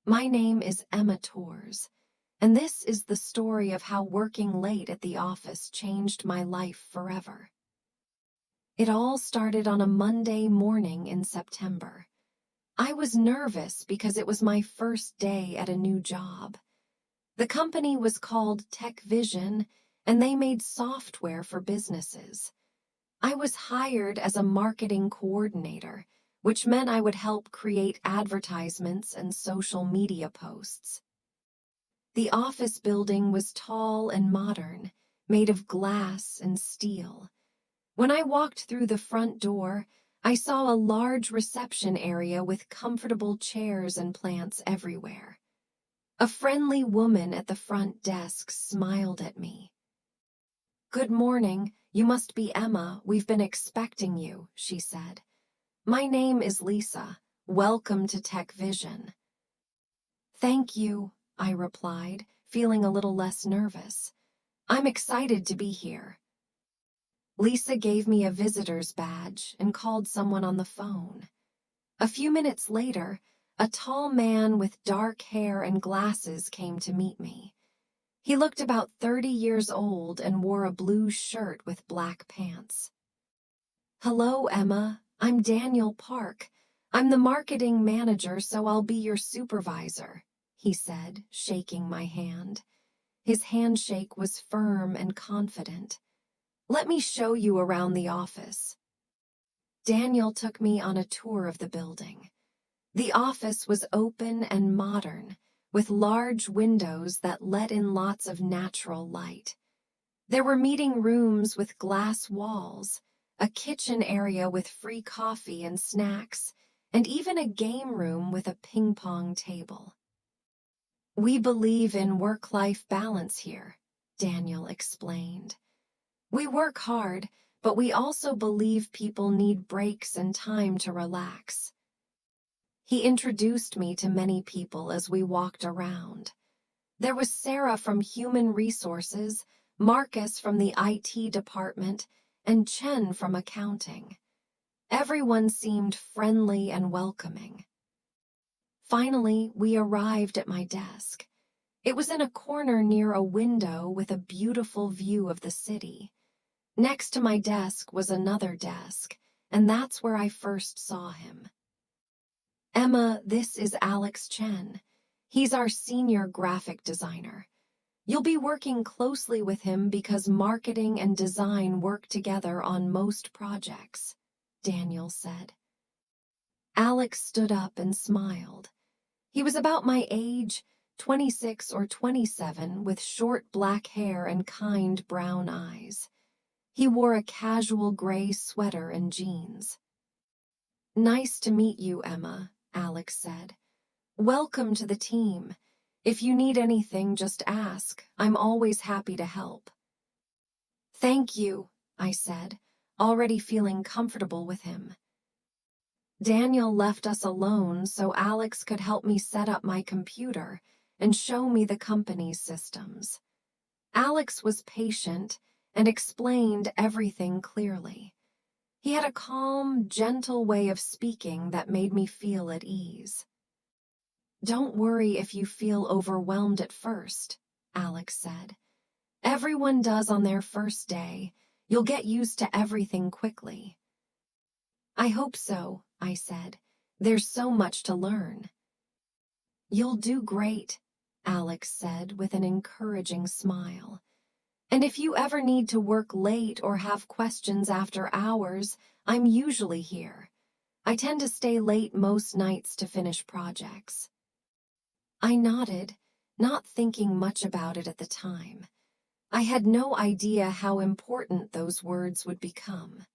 My name is Emma Tors, and this is the story of how working late at the office changed my life forever. It all started on a Monday morning in September. I was nervous because it was my first day at a new job. The company was called Tech Vision, and they made software for businesses. I was hired as a marketing coordinator, which meant I would help create advertisements and social media posts. The office building was tall and modern, made of glass and steel. When I walked through the front door, I saw a large reception area with comfortable chairs and plants everywhere. A friendly woman at the front desk smiled at me. "Good morning, you must be Emma, we've been expecting you," she said. "My name is Lisa. Welcome to Tech Vision." "Thank you," I replied, feeling a little less nervous. "I'm excited to be here." Lisa gave me a visitor's badge and called someone on the phone. A few minutes later, a tall man with dark hair and glasses came to meet me. He looked about 30 years old and wore a blue shirt with black pants. "Hello, Emma. I'm Daniel Park. I'm the marketing manager, so I'll be your supervisor," he said, shaking my hand. His handshake was firm and confident. "Let me show you around the office." Daniel took me on a tour of the building. The office was open and modern, with large windows that let in lots of natural light. There were meeting rooms with glass walls, a kitchen area with free coffee and snacks, and even a game room with a ping-pong table. "We believe in work-life balance here," Daniel explained. "We work hard, but we also believe people need breaks and time to relax." He introduced me to many people as we walked around. There was Sarah from Human Resources, Marcus from the IT department, and Chen from accounting. Everyone seemed friendly and welcoming. Finally, we arrived at my desk. It was in a corner near a window with a beautiful view of the city. Next to my desk was another desk, and that's where I first saw him. "Emma, this is Alex Chen. He's our senior graphic designer. You'll be working closely with him because marketing and design work together on most projects," Daniel said. Alex stood up and smiled. He was about my age, 26 or 27, with short black hair and kind brown eyes. He wore a casual gray sweater and jeans. "Nice to meet you, Emma," Alex said. "Welcome to the team. If you need anything, just ask. I'm always happy to help." "Thank you," I said, already feeling comfortable with him. Daniel left us alone so Alex could help me set up my computer and show me the company's systems. Alex was patient and explained everything clearly. He had a calm, gentle way of speaking that made me feel at ease. "Don't worry if you feel overwhelmed at first," Alex said. "Everyone does on their first day. You'll get used to everything quickly." "I hope so," I said. "There's so much to learn." "You'll do great," Alex said with an encouraging smile. "And if you ever need to work late or have questions after hours, I'm usually here. I tend to stay late most nights to finish projects." I nodded, not thinking much about it at the time. I had no idea how important those words would become.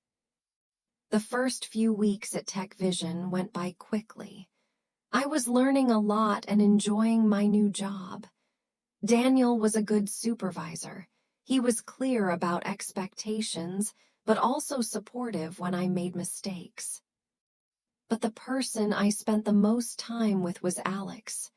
The first few weeks at Tech Vision went by quickly. I was learning a lot and enjoying my new job. Daniel was a good supervisor. He was clear about expectations, but also supportive when I made mistakes. But the person I spent the most time with was Alex.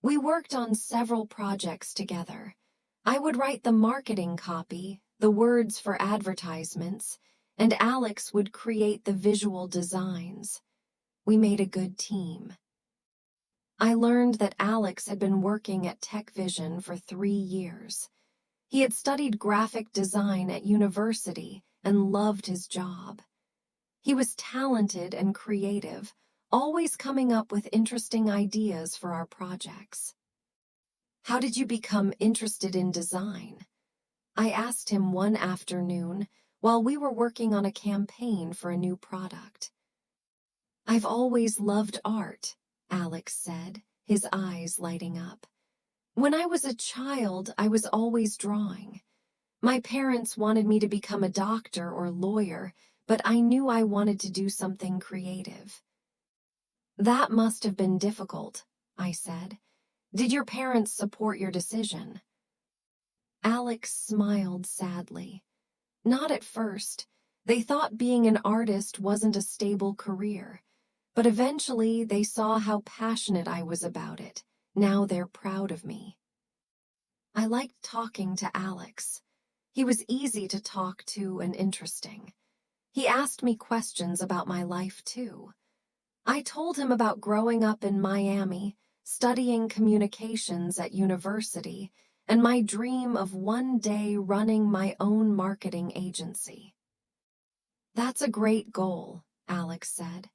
We worked on several projects together. I would write the marketing copy, the words for advertisements, and Alex would create the visual designs. We made a good team. I learned that Alex had been working at Tech Vision for 3 years. He had studied graphic design at university and loved his job. He was talented and creative, always coming up with interesting ideas for our projects. "How did you become interested in design?" I asked him one afternoon while we were working on a campaign for a new product. "I've always loved art," Alex said, his eyes lighting up. "When I was a child, I was always drawing. My parents wanted me to become a doctor or lawyer, but I knew I wanted to do something creative." "That must have been difficult," I said. "Did your parents support your decision?" Alex smiled sadly. "Not at first. They thought being an artist wasn't a stable career, but eventually they saw how passionate I was about it. Now they're proud of me." I liked talking to Alex. He was easy to talk to and interesting. He asked me questions about my life, too. I told him about growing up in Miami, studying communications at university, and my dream of one day running my own marketing agency. "That's a great goal," Alex said.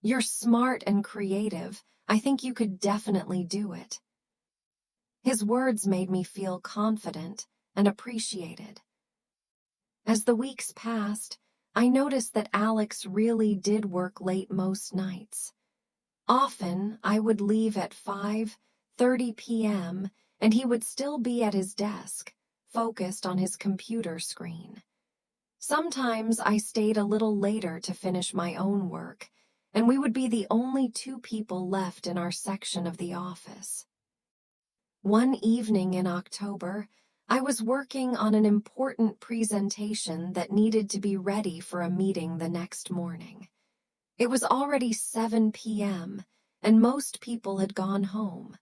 "You're smart and creative. I think you could definitely do it." His words made me feel confident and appreciated. As the weeks passed, I noticed that Alex really did work late most nights. Often, I would leave at 5:30 p.m., and he would still be at his desk, focused on his computer screen. Sometimes I stayed a little later to finish my own work, and we would be the only 2 people left in our section of the office. One evening in October, I was working on an important presentation that needed to be ready for a meeting the next morning. It was already 7 p.m., and most people had gone home.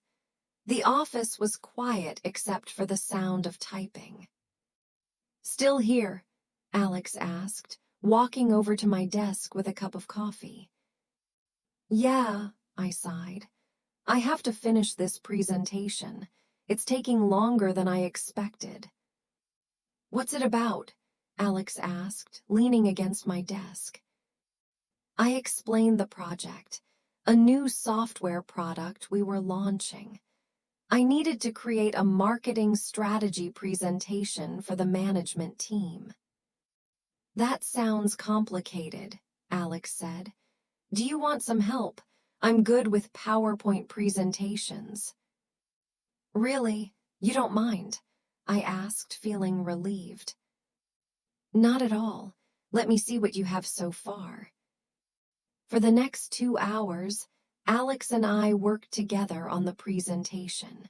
The office was quiet except for the sound of typing. "Still here?" Alex asked, walking over to my desk with a cup of coffee. "Yeah," I sighed. "I have to finish this presentation. It's taking longer than I expected." "What's it about?" Alex asked, leaning against my desk. I explained the project, a new software product we were launching. I needed to create a marketing strategy presentation for the management team. "That sounds complicated," Alex said. "Do you want some help? I'm good with PowerPoint presentations." "Really? You don't mind?" I asked, feeling relieved. "Not at all. Let me see what you have so far." For the next 2 hours, Alex and I worked together on the presentation.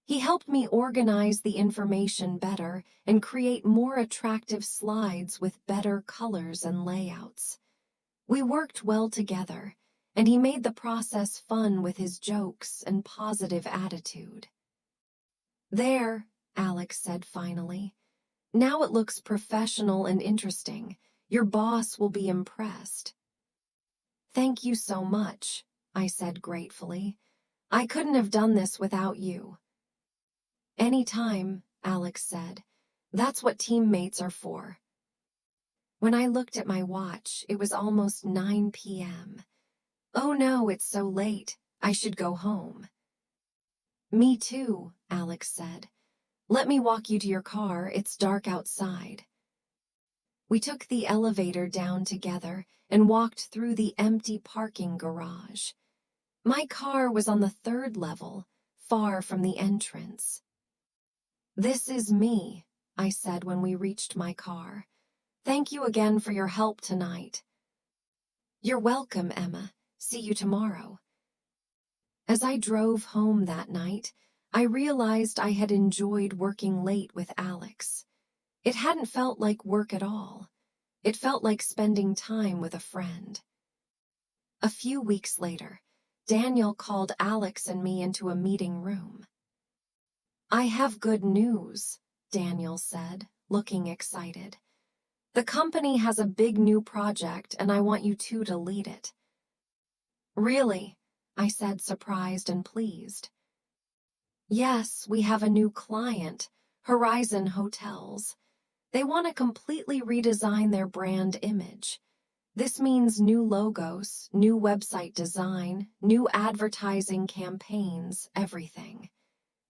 He helped me organize the information better and create more attractive slides with better colors and layouts. We worked well together, and he made the process fun with his jokes and positive attitude. "There," Alex said finally. "Now it looks professional and interesting. Your boss will be impressed." "Thank you so much," I said gratefully. "I couldn't have done this without you." "Anytime," Alex said. "That's what teammates are for." When I looked at my watch, it was almost 9 p.m. "Oh no, it's so late. I should go home." "Me too," Alex said. "Let me walk you to your car. It's dark outside." We took the elevator down together and walked through the empty parking garage. My car was on the 3rd level, far from the entrance. "This is me," I said when we reached my car. "Thank you again for your help tonight." "You're welcome, Emma. See you tomorrow." As I drove home that night, I realized I had enjoyed working late with Alex. It hadn't felt like work at all. It felt like spending time with a friend. A few weeks later, Daniel called Alex and me into a meeting room. "I have good news," Daniel said, looking excited. "The company has a big new project and I want you two to lead it." "Really?" I said, surprised and pleased. Yes, we have a new client, Horizon Hotels. They want to completely redesign their brand image. This means new logos, new website design, new advertising campaigns, everything.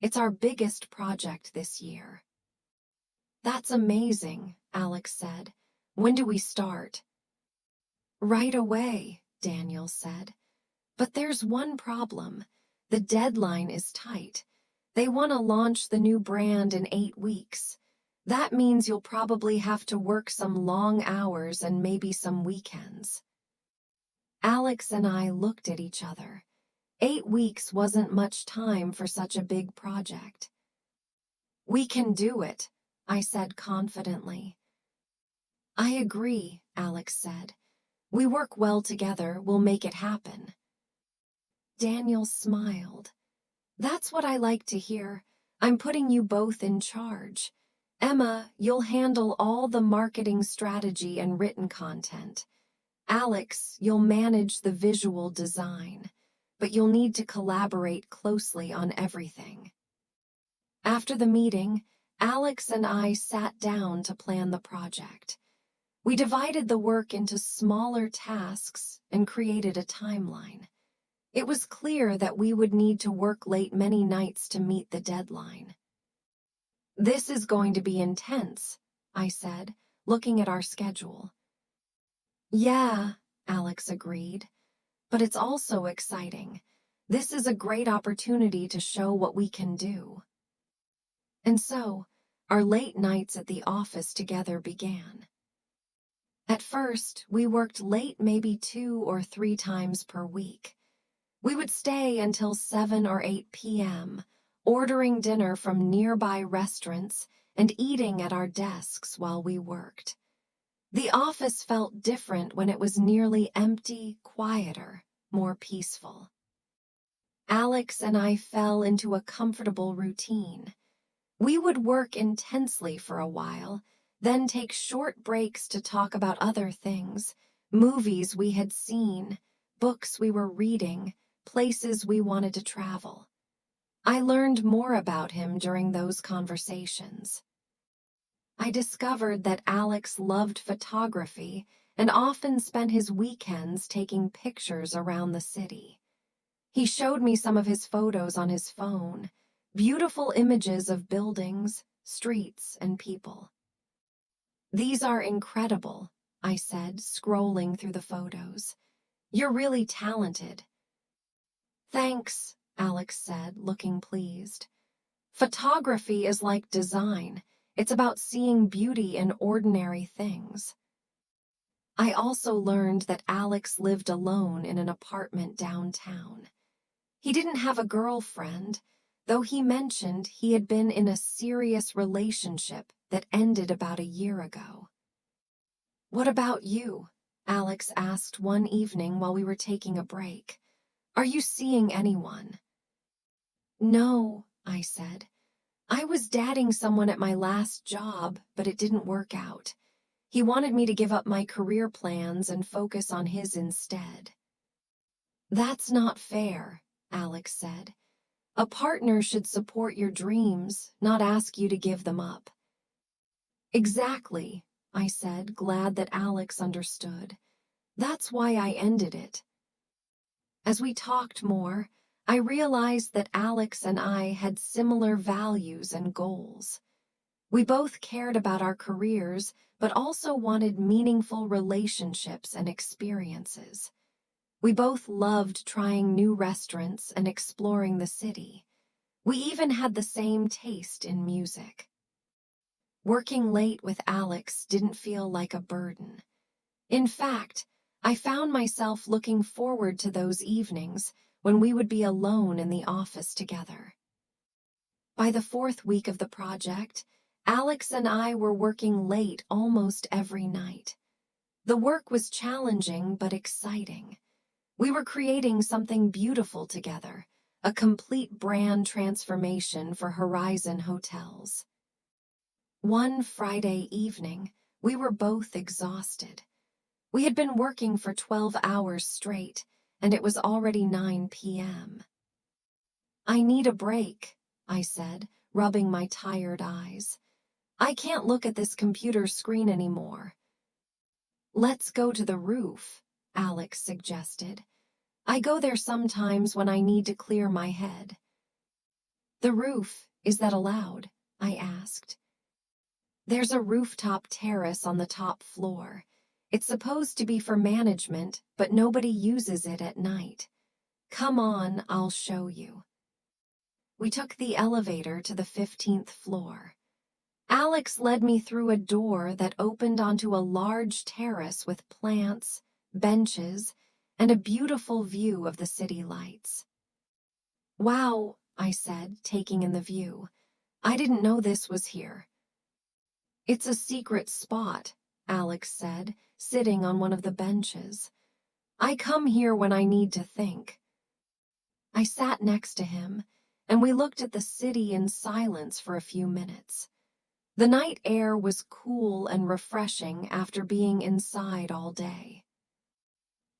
It's our biggest project this year. That's amazing, Alex said. When do we start? Right away, Daniel said. But there's one problem. The deadline is tight. They want to launch the new brand in 8 weeks. That means you'll probably have to work some long hours and maybe some weekends. Alex and I looked at each other. 8 weeks wasn't much time for such a big project. We can do it, I said confidently. I agree, Alex said. We work well together, we'll make it happen. Daniel smiled. That's what I like to hear. I'm putting you both in charge. Emma, you'll handle all the marketing strategy and written content. Alex, you'll manage the visual design, but you'll need to collaborate closely on everything. After the meeting, Alex and I sat down to plan the project. We divided the work into smaller tasks and created a timeline. It was clear that we would need to work late many nights to meet the deadline. This is going to be intense, I said, looking at our schedule. Yeah, Alex agreed, but it's also exciting. This is a great opportunity to show what we can do. And so, our late nights at the office together began. At first, we worked late maybe 2 or 3 times per week. We would stay until 7 or 8 p.m., ordering dinner from nearby restaurants and eating at our desks while we worked. The office felt different when it was nearly empty, quieter, more peaceful. Alex and I fell into a comfortable routine. We would work intensely for a while, then take short breaks to talk about other things, movies we had seen, books we were reading, places we wanted to travel. I learned more about him during those conversations. I discovered that Alex loved photography and often spent his weekends taking pictures around the city. He showed me some of his photos on his phone, beautiful images of buildings, streets, and people. These are incredible, I said, scrolling through the photos. You're really talented. Thanks, Alex said, looking pleased. Photography is like design. It's about seeing beauty in ordinary things. I also learned that Alex lived alone in an apartment downtown. He didn't have a girlfriend, though he mentioned he had been in a serious relationship that ended about a year ago. What about you? Alex asked one evening while we were taking a break. Are you seeing anyone? No, I said. I was dating someone at my last job, but it didn't work out. He wanted me to give up my career plans and focus on his instead. That's not fair, Alex said. A partner should support your dreams, not ask you to give them up. Exactly, I said, glad that Alex understood. That's why I ended it. As we talked more, I realized that Alex and I had similar values and goals. We both cared about our careers, but also wanted meaningful relationships and experiences. We both loved trying new restaurants and exploring the city. We even had the same taste in music. Working late with Alex didn't feel like a burden. In fact, I found myself looking forward to those evenings when we would be alone in the office together. By the 4th week of the project, Alex and I were working late almost every night. The work was challenging but exciting. We were creating something beautiful together, a complete brand transformation for Horizon Hotels. One Friday evening, we were both exhausted. We had been working for 12 hours straight, and it was already 9 p.m. "I need a break," I said, rubbing my tired eyes. "I can't look at this computer screen anymore." "Let's go to the roof," Alex suggested. "I go there sometimes when I need to clear my head." "The roof, is that allowed?" I asked. "There's a rooftop terrace on the top floor. It's supposed to be for management, but nobody uses it at night. Come on, I'll show you." We took the elevator to the 15th floor. Alex led me through a door that opened onto a large terrace with plants, benches, and a beautiful view of the city lights. "Wow," I said, taking in the view. "I didn't know this was here." "It's a secret spot," Alex said, sitting on one of the benches. "I come here when I need to think." I sat next to him, and we looked at the city in silence for a few minutes. The night air was cool and refreshing after being inside all day.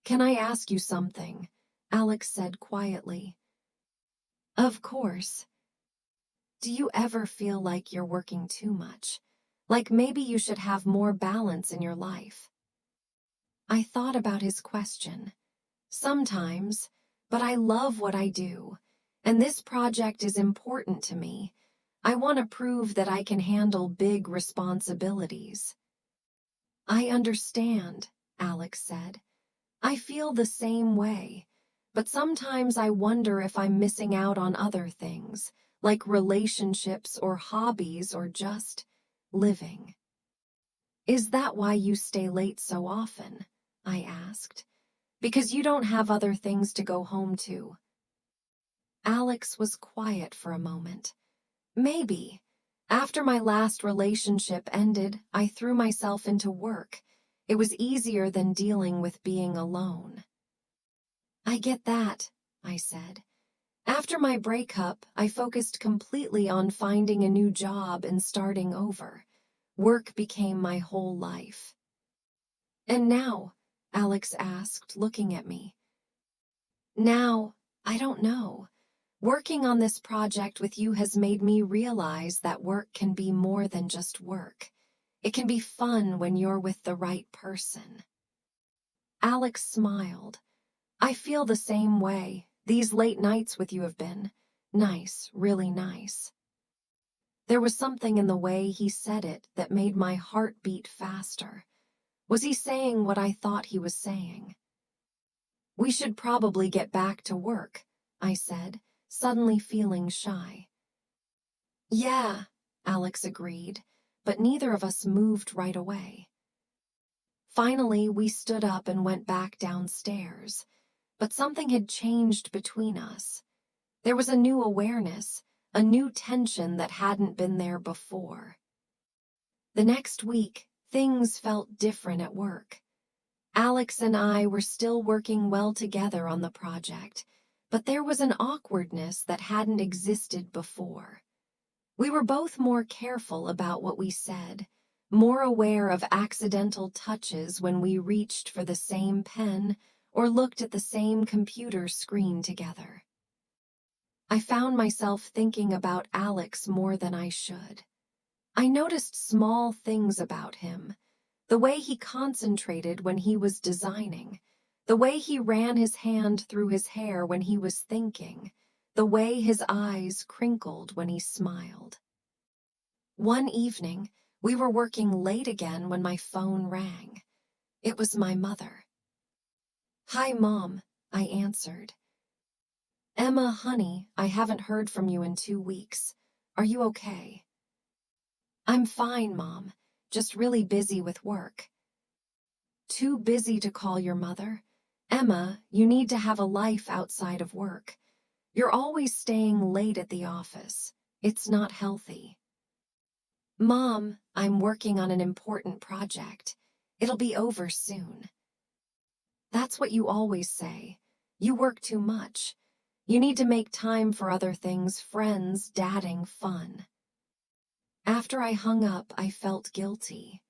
"Can I ask you something?" Alex said quietly. "Of course." "Do you ever feel like you're working too much? Like maybe you should have more balance in your life?" I thought about his question. Sometimes, but I love what I do, and this project is important to me. I want to prove that I can handle big responsibilities. "I understand," Alex said. "I feel the same way, but sometimes I wonder if I'm missing out on other things, like relationships or hobbies or just living." "Is that why you stay late so often?" I asked. "Because you don't have other things to go home to?" Alex was quiet for a moment. "Maybe. After my last relationship ended, I threw myself into work. It was easier than dealing with being alone." "I get that," I said. "After my breakup, I focused completely on finding a new job and starting over. Work became my whole life." "And now?" Alex asked, looking at me. "Now, I don't know. Working on this project with you has made me realize that work can be more than just work. It can be fun when you're with the right person." Alex smiled. "I feel the same way. These late nights with you have been nice, really nice." There was something in the way he said it that made my heart beat faster. Was he saying what I thought he was saying? "We should probably get back to work," I said, suddenly feeling shy. "Yeah," Alex agreed, but neither of us moved right away. Finally, we stood up and went back downstairs, but something had changed between us. There was a new awareness, a new tension that hadn't been there before. The next week, things felt different at work. Alex and I were still working well together on the project, but there was an awkwardness that hadn't existed before. We were both more careful about what we said, more aware of accidental touches when we reached for the same pen or looked at the same computer screen together. I found myself thinking about Alex more than I should. I noticed small things about him. The way he concentrated when he was designing, the way he ran his hand through his hair when he was thinking, the way his eyes crinkled when he smiled. One evening, we were working late again when my phone rang. It was my mother. "Hi, Mom," I answered. "Emma, honey, I haven't heard from you in 2 weeks. Are you okay?" "I'm fine, Mom. Just really busy with work." "Too busy to call your mother? Emma, you need to have a life outside of work. You're always staying late at the office. It's not healthy." "Mom, I'm working on an important project. It'll be over soon." "That's what you always say. You work too much. You need to make time for other things, friends, dadding, fun." After I hung up, I felt guilty.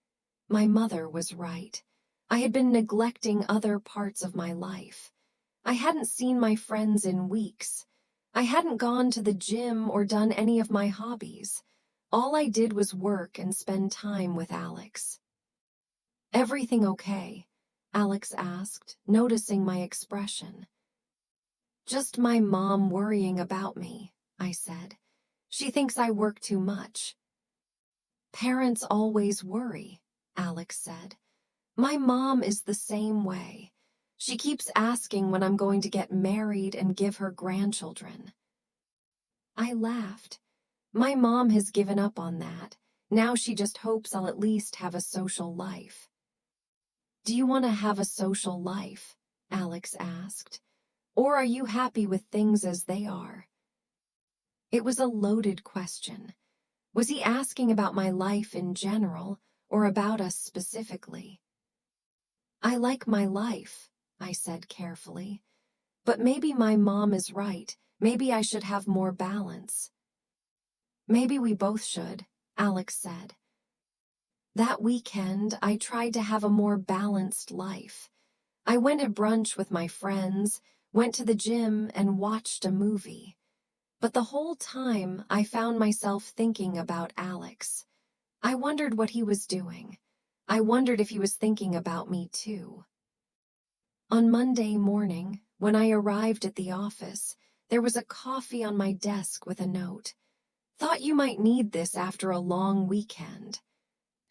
My mother was right. I had been neglecting other parts of my life. I hadn't seen my friends in weeks. I hadn't gone to the gym or done any of my hobbies. All I did was work and spend time with Alex. "Everything okay?" Alex asked, noticing my expression. "Just my mom worrying about me," I said. "She thinks I work too much." "Parents always worry," Alex said. "My mom is the same way. She keeps asking when I'm going to get married and give her grandchildren." I laughed. My mom has given up on that. Now she just hopes I'll at least have a social life. "Do you want to have a social life?" Alex asked. "Or are you happy with things as they are?" It was a loaded question. Was he asking about my life in general, or about us specifically? "I like my life," I said carefully. "But maybe my mom is right. Maybe I should have more balance." "Maybe we both should," Alex said. That weekend, I tried to have a more balanced life. I went to brunch with my friends, went to the gym, and watched a movie. But the whole time, I found myself thinking about Alex. I wondered what he was doing. I wondered if he was thinking about me too. On Monday morning, when I arrived at the office, there was a coffee on my desk with a note. "Thought you might need this after a long weekend.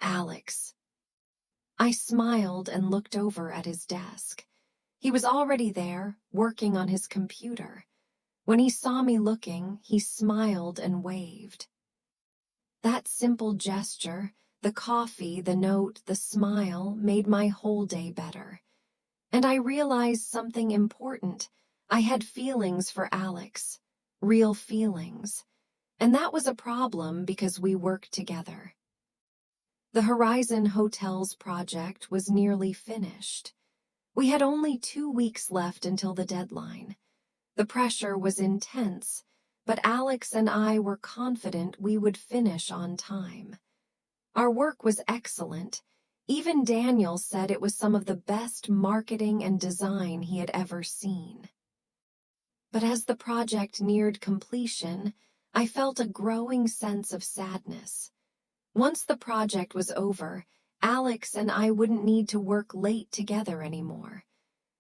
Alex." I smiled and looked over at his desk. He was already there, working on his computer. When he saw me looking, he smiled and waved. That simple gesture, the coffee, the note, the smile, made my whole day better. And I realized something important. I had feelings for Alex, real feelings. And that was a problem because we worked together. The Horizon Hotels project was nearly finished. We had only 2 weeks left until the deadline. The pressure was intense, but Alex and I were confident we would finish on time. Our work was excellent. Even Daniel said it was some of the best marketing and design he had ever seen. But as the project neared completion, I felt a growing sense of sadness. Once the project was over, Alex and I wouldn't need to work late together anymore.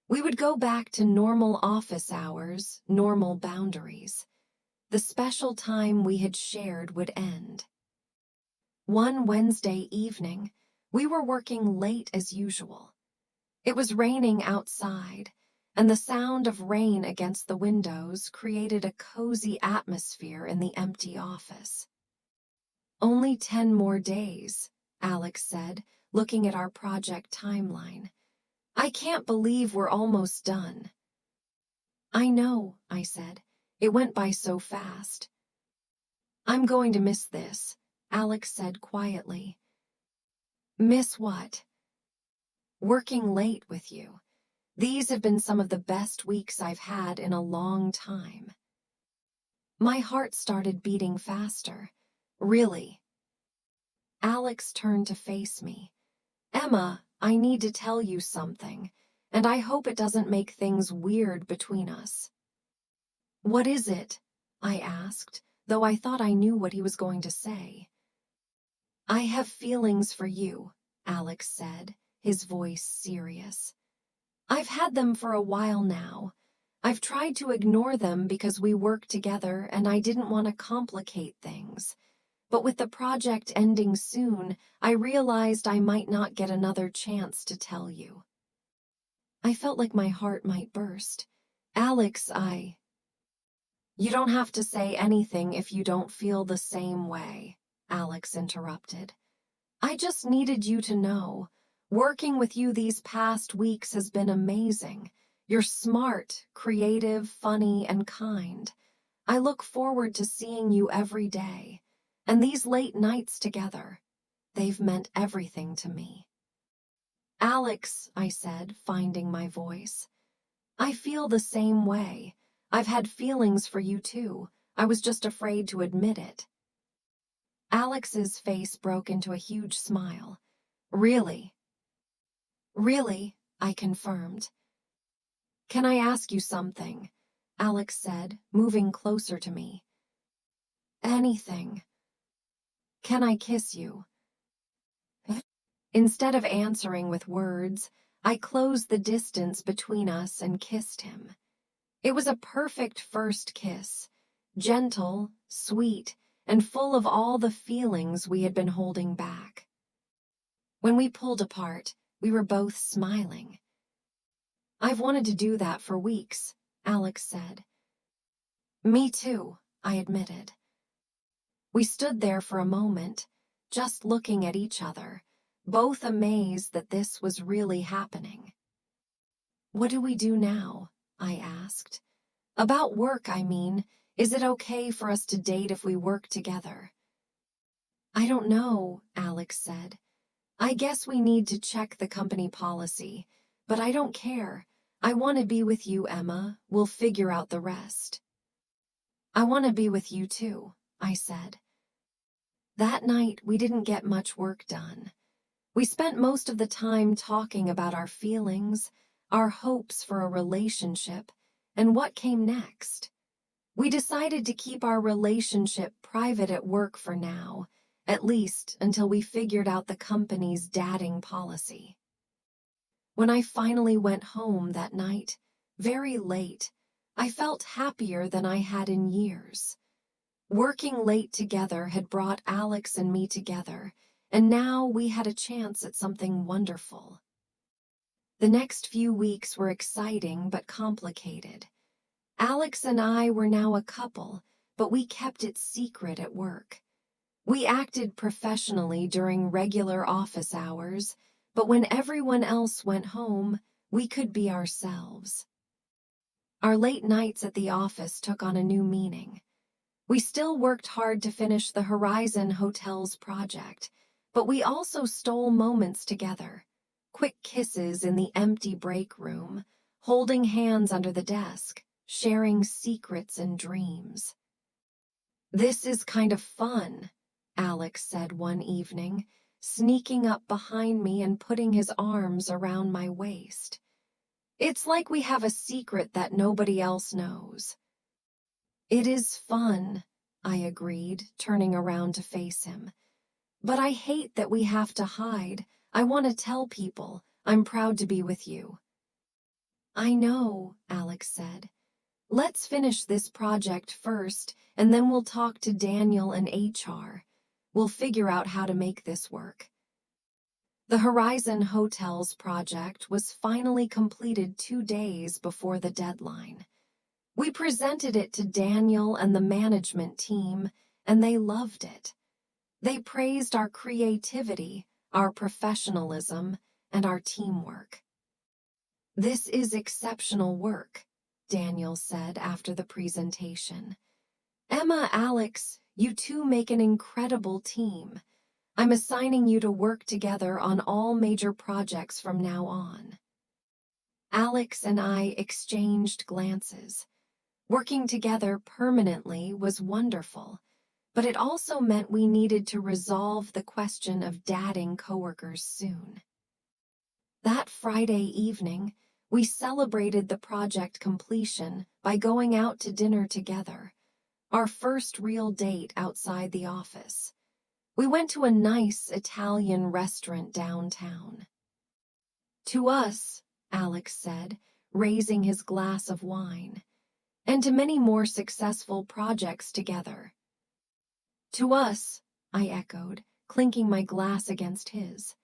We would go back to normal office hours, normal boundaries. The special time we had shared would end. One Wednesday evening, we were working late as usual. It was raining outside, and the sound of rain against the windows created a cozy atmosphere in the empty office. "Only 10 more days," Alex said, looking at our project timeline. "I can't believe we're almost done." "I know," I said. "It went by so fast." "I'm going to miss this," Alex said quietly. "Miss what?" "Working late with you. These have been some of the best weeks I've had in a long time." My heart started beating faster. "Really?" Alex turned to face me. "Emma, I need to tell you something, and I hope it doesn't make things weird between us." "What is it?" I asked, though I thought I knew what he was going to say. "I have feelings for you," Alex said, his voice serious. "I've had them for a while now. I've tried to ignore them because we work together and I didn't want to complicate things. But with the project ending soon, I realized I might not get another chance to tell you." I felt like my heart might burst. "Alex, You don't have to say anything if you don't feel the same way," Alex interrupted. "I just needed you to know. Working with you these past weeks has been amazing. You're smart, creative, funny, and kind. I look forward to seeing you every day. And these late nights together, they've meant everything to me." "Alex," I said, finding my voice. "I feel the same way. I've had feelings for you too. I was just afraid to admit it." Alex's face broke into a huge smile. "Really?" "Really," I confirmed. Can I ask you something? Alex said, moving closer to me. Anything. Can I kiss you? Instead of answering with words, I closed the distance between us and kissed him. It was a perfect first kiss, gentle, sweet, and full of all the feelings we had been holding back. When we pulled apart, we were both smiling. I've wanted to do that for weeks, Alex said. Me too, I admitted. We stood there for a moment, just looking at each other, both amazed that this was really happening. What do we do now? I asked. About work, I mean. Is it okay for us to date if we work together? I don't know, Alex said. I guess we need to check the company policy, but I don't care. I want to be with you, Emma. We'll figure out the rest. I want to be with you too, I said. That night, we didn't get much work done. We spent most of the time talking about our feelings, our hopes for a relationship, and what came next. We decided to keep our relationship private at work for now, at least until we figured out the company's dating policy. When I finally went home that night, very late, I felt happier than I had in years. Working late together had brought Alex and me together, and now we had a chance at something wonderful. The next few weeks were exciting but complicated. Alex and I were now a couple, but we kept it secret at work. We acted professionally during regular office hours, but when everyone else went home, we could be ourselves. Our late nights at the office took on a new meaning. We still worked hard to finish the Horizon Hotel's project, but we also stole moments together. Quick kisses in the empty break room, holding hands under the desk, sharing secrets and dreams. This is kind of fun, Alex said one evening, sneaking up behind me and putting his arms around my waist. It's like we have a secret that nobody else knows. It is fun, I agreed, turning around to face him. But I hate that we have to hide. I want to tell people I'm proud to be with you. I know, Alex said. Let's finish this project first, and then we'll talk to Daniel and HR. We'll figure out how to make this work. The Horizon Hotels project was finally completed 2 days before the deadline. We presented it to Daniel and the management team, and they loved it. They praised our creativity, our professionalism, and our teamwork. This is exceptional work, Daniel said after the presentation. Emma, Alex, you two make an incredible team. I'm assigning you to work together on all major projects from now on. Alex and I exchanged glances. Working together permanently was wonderful, but it also meant we needed to resolve the question of dating coworkers soon. That Friday evening, we celebrated the project completion by going out to dinner together, our first real date outside the office. We went to a nice Italian restaurant downtown. To us, Alex said, raising his glass of wine, and to many more successful projects together. To us, I echoed, clinking my glass against his.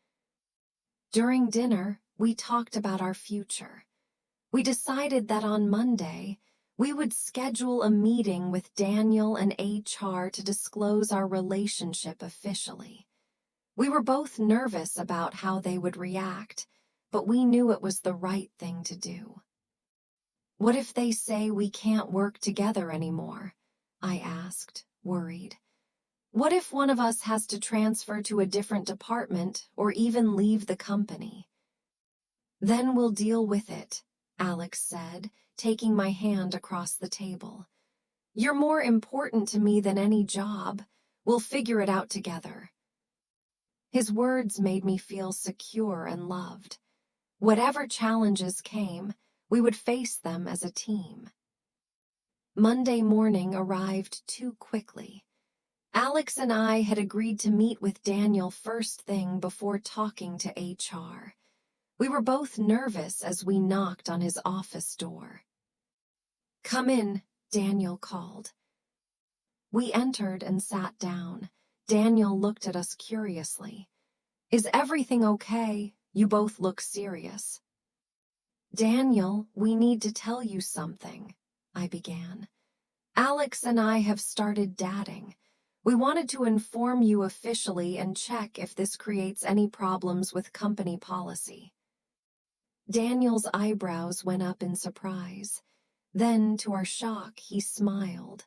During dinner, we talked about our future. We decided that on Monday, we would schedule a meeting with Daniel and HR to disclose our relationship officially. We were both nervous about how they would react, but we knew it was the right thing to do. What if they say we can't work together anymore? I asked, worried. What if one of us has to transfer to a different department or even leave the company? Then we'll deal with it, Alex said, taking my hand across the table. You're more important to me than any job. We'll figure it out together. His words made me feel secure and loved. Whatever challenges came, We would face them as a team. Monday morning arrived too quickly. Alex and I had agreed to meet with Daniel first thing before talking to HR. We were both nervous as we knocked on his office door. "Come in," Daniel called. We entered and sat down. Daniel looked at us curiously. "Is everything okay? You both look serious." "Daniel, we need to tell you something," I began. "Alex and I have started dating. We wanted to inform you officially and check if this creates any problems with company policy." Daniel's eyebrows went up in surprise. Then, to our shock, he smiled.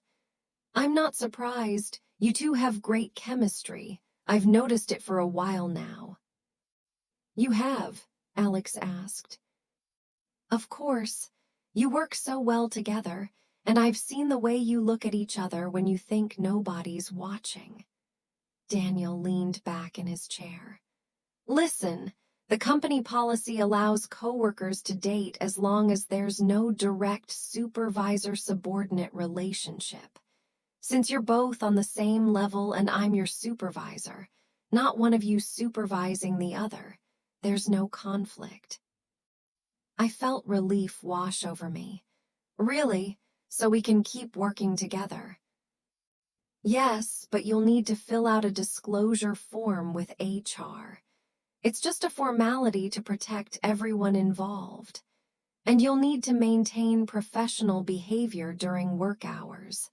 "I'm not surprised. You two have great chemistry. I've noticed it for a while now." "You have?" Alex asked. "Of course. You work so well together, and I've seen the way you look at each other when you think nobody's watching." Daniel leaned back in his chair. "Listen, the company policy allows coworkers to date as long as there's no direct supervisor-subordinate relationship. Since you're both on the same level and I'm your supervisor, not one of you supervising the other, there's no conflict." I felt relief wash over me. "Really? So we can keep working together?" "Yes, but you'll need to fill out a disclosure form with HR. It's just a formality to protect everyone involved. And you'll need to maintain professional behavior during work hours.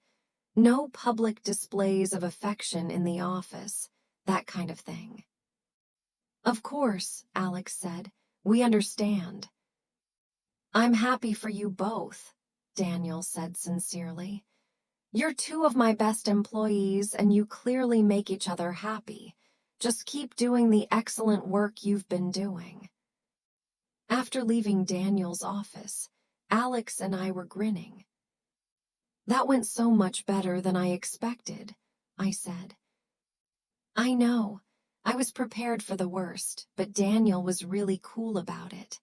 No public displays of affection in the office, that kind of thing." "Of course," Alex said. "We understand." "I'm happy for you both," Daniel said sincerely. "You're two of my best employees and you clearly make each other happy. Just keep doing the excellent work you've been doing." After leaving Daniel's office, Alex and I were grinning. "That went so much better than I expected," I said. "I know. I was prepared for the worst, but Daniel was really cool about it."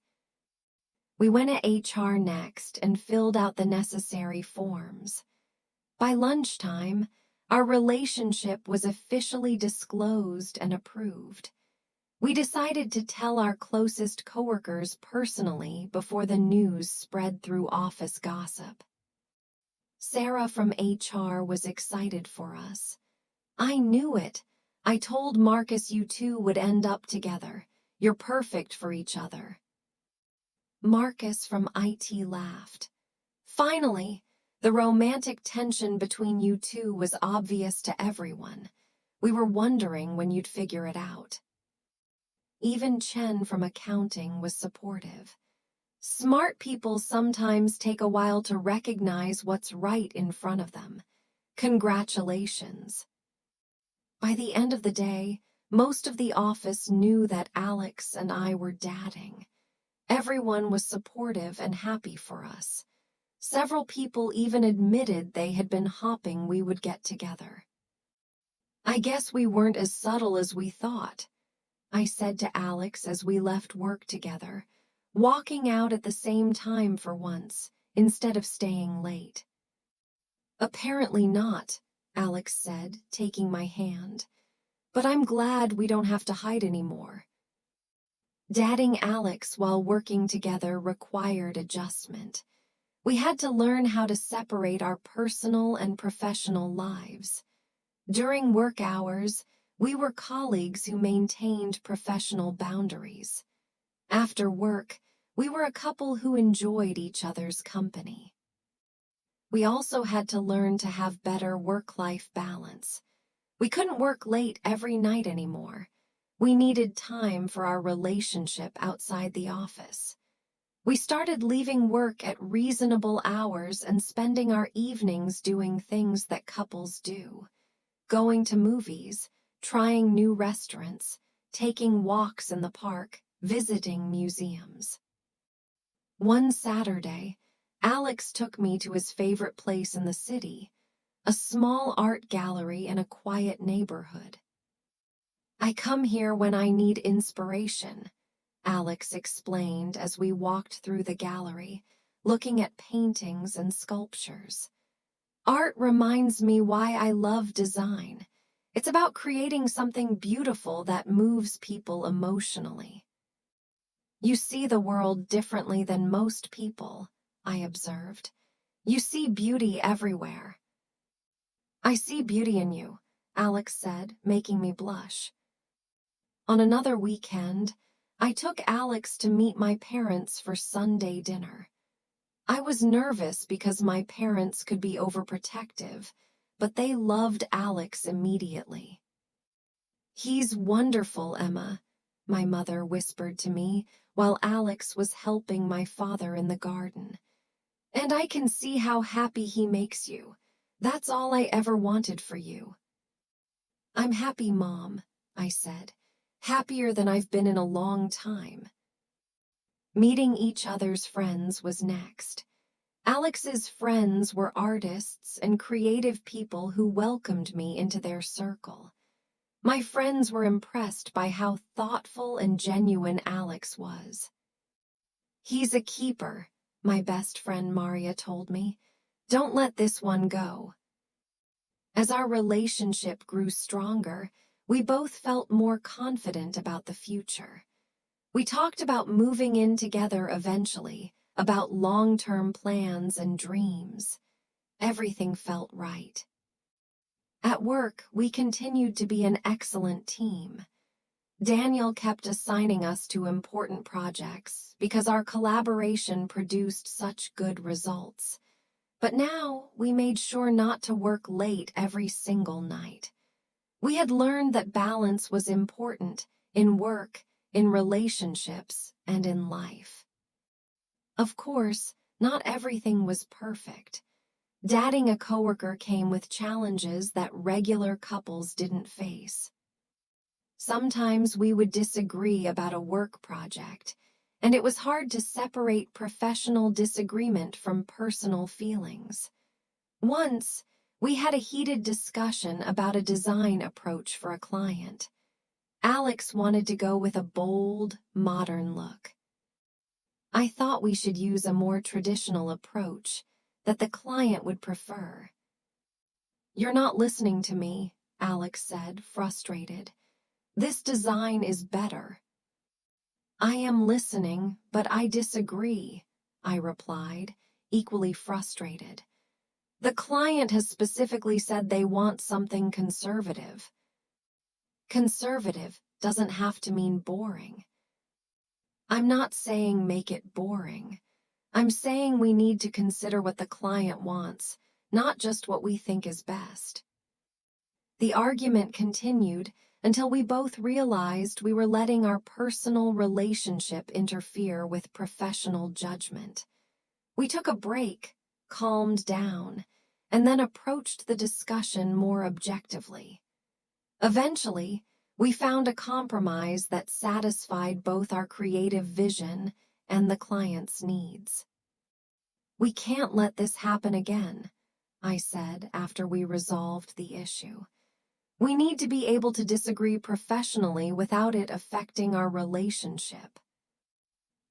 We went to HR next and filled out the necessary forms. By lunchtime, our relationship was officially disclosed and approved. We decided to tell our closest coworkers personally before the news spread through office gossip. Sarah from HR was excited for us. "I knew it. I told Marcus you two would end up together. You're perfect for each other." Marcus from IT laughed. "Finally, the romantic tension between you two was obvious to everyone. We were wondering when you'd figure it out." Even Chen from accounting was supportive. "Smart people sometimes take a while to recognize what's right in front of them. Congratulations." By the end of the day, most of the office knew that Alex and I were dating. Everyone was supportive and happy for us. Several people even admitted they had been hoping we would get together. "I guess we weren't as subtle as we thought," I said to Alex as we left work together, walking out at the same time for once, instead of staying late. "Apparently not," Alex said, taking my hand. "But I'm glad we don't have to hide anymore." Dating Alex while working together required adjustment. We had to learn how to separate our personal and professional lives. During work hours, we were colleagues who maintained professional boundaries. After work, we were a couple who enjoyed each other's company. We also had to learn to have better work-life balance. We couldn't work late every night anymore. We needed time for our relationship outside the office. We started leaving work at reasonable hours and spending our evenings doing things that couples do. Going to movies, trying new restaurants, taking walks in the park, visiting museums. One Saturday, Alex took me to his favorite place in the city, a small art gallery in a quiet neighborhood. "I come here when I need inspiration," Alex explained as we walked through the gallery. looking at paintings and sculptures. Art reminds me why I love design. It's about creating something beautiful that moves people emotionally. You see the world differently than most people, I observed. You see beauty everywhere. I see beauty in you, Alex said, making me blush. On another weekend, I took Alex to meet my parents for Sunday dinner. I was nervous because my parents could be overprotective, but they loved Alex immediately. "He's wonderful, Emma," my mother whispered to me while Alex was helping my father in the garden. "And I can see how happy he makes you. That's all I ever wanted for you." "I'm happy, Mom," I said. "Happier than I've been in a long time." Meeting each other's friends was next. Alex's friends were artists and creative people who welcomed me into their circle. My friends were impressed by how thoughtful and genuine Alex was. "He's a keeper," my best friend Maria told me. "Don't let this one go." As our relationship grew stronger, we both felt more confident about the future. We talked about moving in together eventually, about long-term plans and dreams. Everything felt right. At work, we continued to be an excellent team. Daniel kept assigning us to important projects because our collaboration produced such good results. But now we made sure not to work late every single night. We had learned that balance was important in work, in relationships, and in life. Of course, not everything was perfect. Dating a coworker came with challenges that regular couples didn't face. Sometimes we would disagree about a work project, and it was hard to separate professional disagreement from personal feelings. Once, we had a heated discussion about a design approach for a client. Alex wanted to go with a bold, modern look. I thought we should use a more traditional approach that the client would prefer. "You're not listening to me," Alex said, frustrated. "This design is better." "I am listening, but I disagree," I replied, equally frustrated. "The client has specifically said they want something conservative." "Conservative doesn't have to mean boring." "I'm not saying make it boring. I'm saying we need to consider what the client wants, not just what we think is best." The argument continued until we both realized we were letting our personal relationship interfere with professional judgment. We took a break, calmed down, and then approached the discussion more objectively. Eventually, we found a compromise that satisfied both our creative vision and the client's needs. "We can't let this happen again," I said after we resolved the issue. "We need to be able to disagree professionally without it affecting our relationship."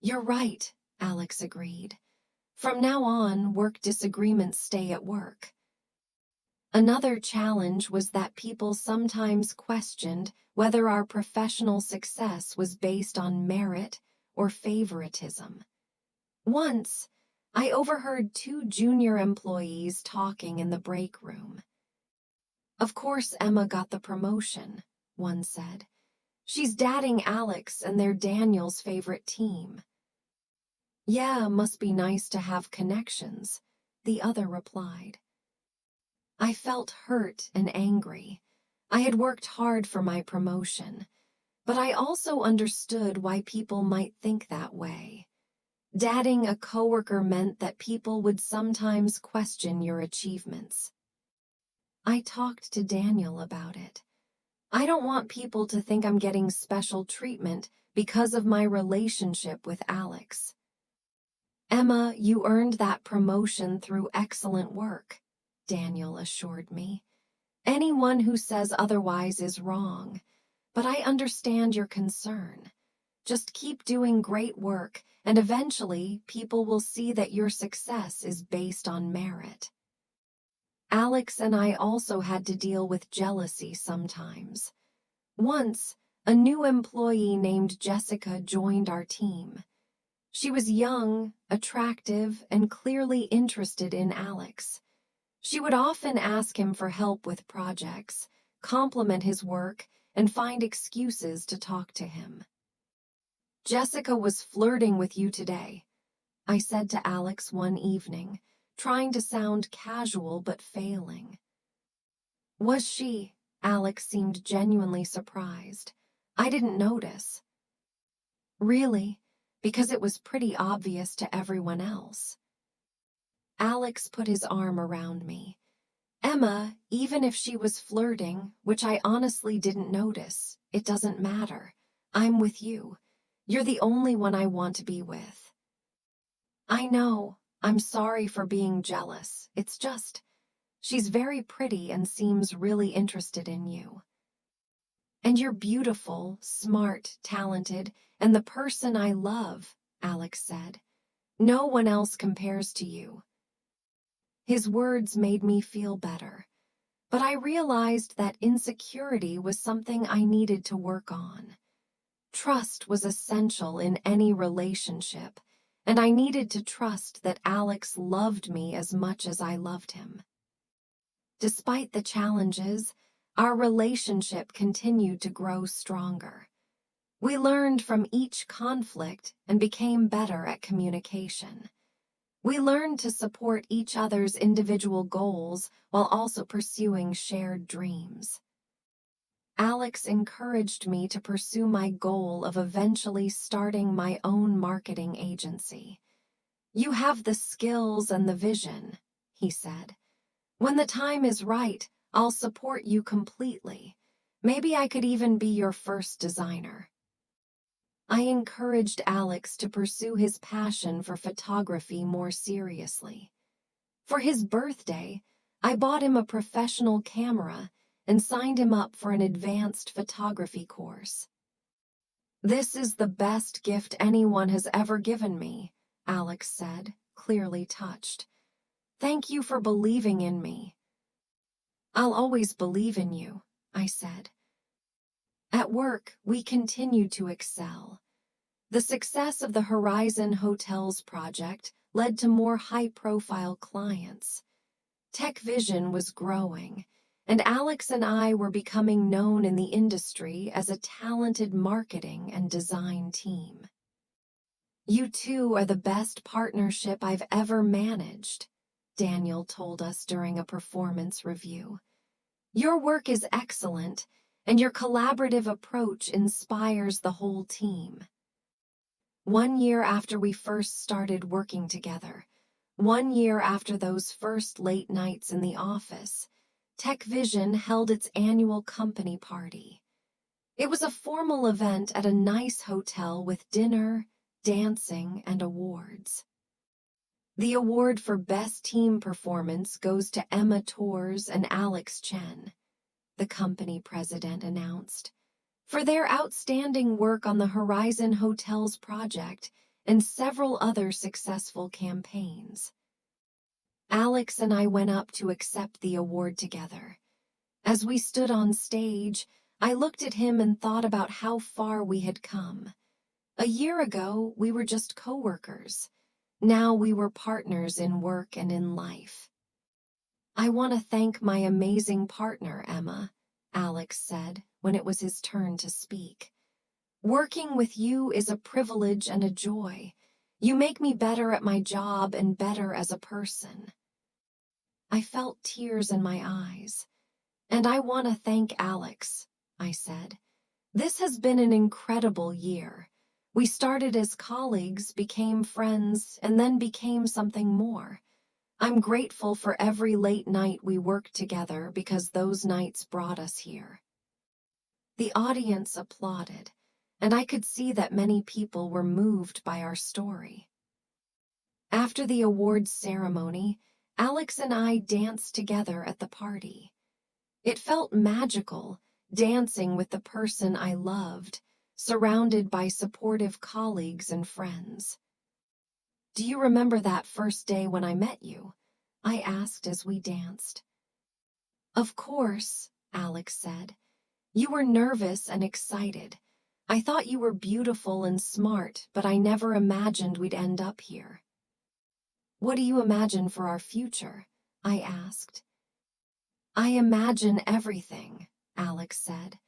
"You're right," Alex agreed. "From now on, work disagreements stay at work." Another challenge was that people sometimes questioned whether our professional success was based on merit or favoritism. Once, I overheard two junior employees talking in the break room. "Of course Emma got the promotion," one said. "She's dating Alex and they're Daniel's favorite team." "Yeah, must be nice to have connections," the other replied. I felt hurt and angry. I had worked hard for my promotion, but I also understood why people might think that way. Dating a coworker meant that people would sometimes question your achievements. I talked to Daniel about it. "I don't want people to think I'm getting special treatment because of my relationship with Alex." "Emma, you earned that promotion through excellent work," Daniel assured me. "Anyone who says otherwise is wrong, but I understand your concern. Just keep doing great work, and eventually people will see that your success is based on merit. Alex and I also had to deal with jealousy sometimes. Once, a new employee named Jessica joined our team. She was young, attractive, and clearly interested in Alex. She would often ask him for help with projects, compliment his work, and find excuses to talk to him. "Jessica was flirting with you today," I said to Alex one evening, trying to sound casual but failing. "Was she?" Alex seemed genuinely surprised. "I didn't notice." "Really? Because it was pretty obvious to everyone else." Alex put his arm around me. "Emma, even if she was flirting, which I honestly didn't notice, it doesn't matter. I'm with you. You're the only one I want to be with." "I know. I'm sorry for being jealous. It's just, she's very pretty and seems really interested in you." "And you're beautiful, smart, talented, and the person I love," Alex said. "No one else compares to you." His words made me feel better, but I realized that insecurity was something I needed to work on. Trust was essential in any relationship, and I needed to trust that Alex loved me as much as I loved him. Despite the challenges, our relationship continued to grow stronger. We learned from each conflict and became better at communication. We learned to support each other's individual goals while also pursuing shared dreams. Alex encouraged me to pursue my goal of eventually starting my own marketing agency. "You have the skills and the vision," he said. "When the time is right, I'll support you completely. Maybe I could even be your first designer." I encouraged Alex to pursue his passion for photography more seriously. For his birthday, I bought him a professional camera and signed him up for an advanced photography course. "This is the best gift anyone has ever given me," Alex said, clearly touched. "Thank you for believing in me." "I'll always believe in you," I said. At work, we continued to excel. The success of the Horizon Hotels project led to more high-profile clients. Tech Vision was growing, and Alex and I were becoming known in the industry as a talented marketing and design team. "You two are the best partnership I've ever managed," Daniel told us during a performance review. "Your work is excellent, and your collaborative approach inspires the whole team." 1 year after we first started working together, 1 year after those first late nights in the office, Tech Vision held its annual company party. It was a formal event at a nice hotel with dinner, dancing, and awards. The award for Best Team Performance goes to Emma Torres and Alex Chen, the company president announced, for their outstanding work on the Horizon Hotels project and several other successful campaigns. Alex and I went up to accept the award together. As we stood on stage, I looked at him and thought about how far we had come. A year ago, we were just coworkers. Now we were partners in work and in life. "I want to thank my amazing partner, Emma," Alex said when it was his turn to speak. "Working with you is a privilege and a joy. You make me better at my job and better as a person." I felt tears in my eyes. "And I want to thank Alex," I said. "This has been an incredible year. We started as colleagues, became friends, and then became something more. I'm grateful for every late night we worked together because those nights brought us here." The audience applauded, and I could see that many people were moved by our story. After the awards ceremony, Alex and I danced together at the party. It felt magical, dancing with the person I loved, surrounded by supportive colleagues and friends. "Do you remember that first day when I met you?" I asked as we danced. "Of course," Alex said. "You were nervous and excited. I thought you were beautiful and smart, but I never imagined we'd end up here." "What do you imagine for our future?" I asked. "I imagine everything," Alex said.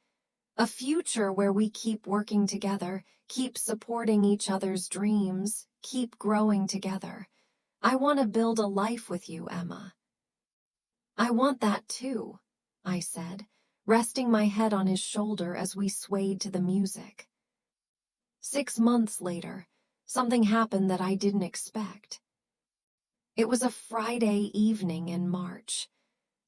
"A future where we keep working together, keep supporting each other's dreams, keep growing together. I want to build a life with you, Emma." "I want that too," I said, resting my head on his shoulder as we swayed to the music. 6 months later, something happened that I didn't expect. It was a Friday evening in March.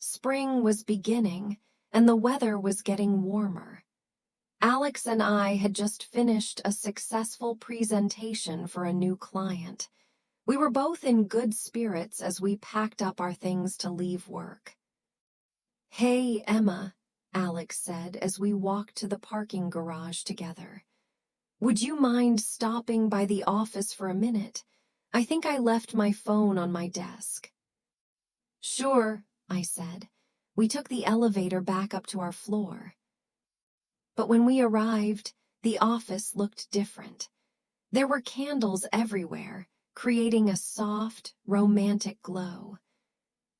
Spring was beginning, and the weather was getting warmer. Alex and I had just finished a successful presentation for a new client. We were both in good spirits as we packed up our things to leave work. "Hey, Emma," Alex said as we walked to the parking garage together. "Would you mind stopping by the office for a minute? I think I left my phone on my desk." "Sure," I said. We took the elevator back up to our floor. But when we arrived, the office looked different. There were candles everywhere, creating a soft, romantic glow.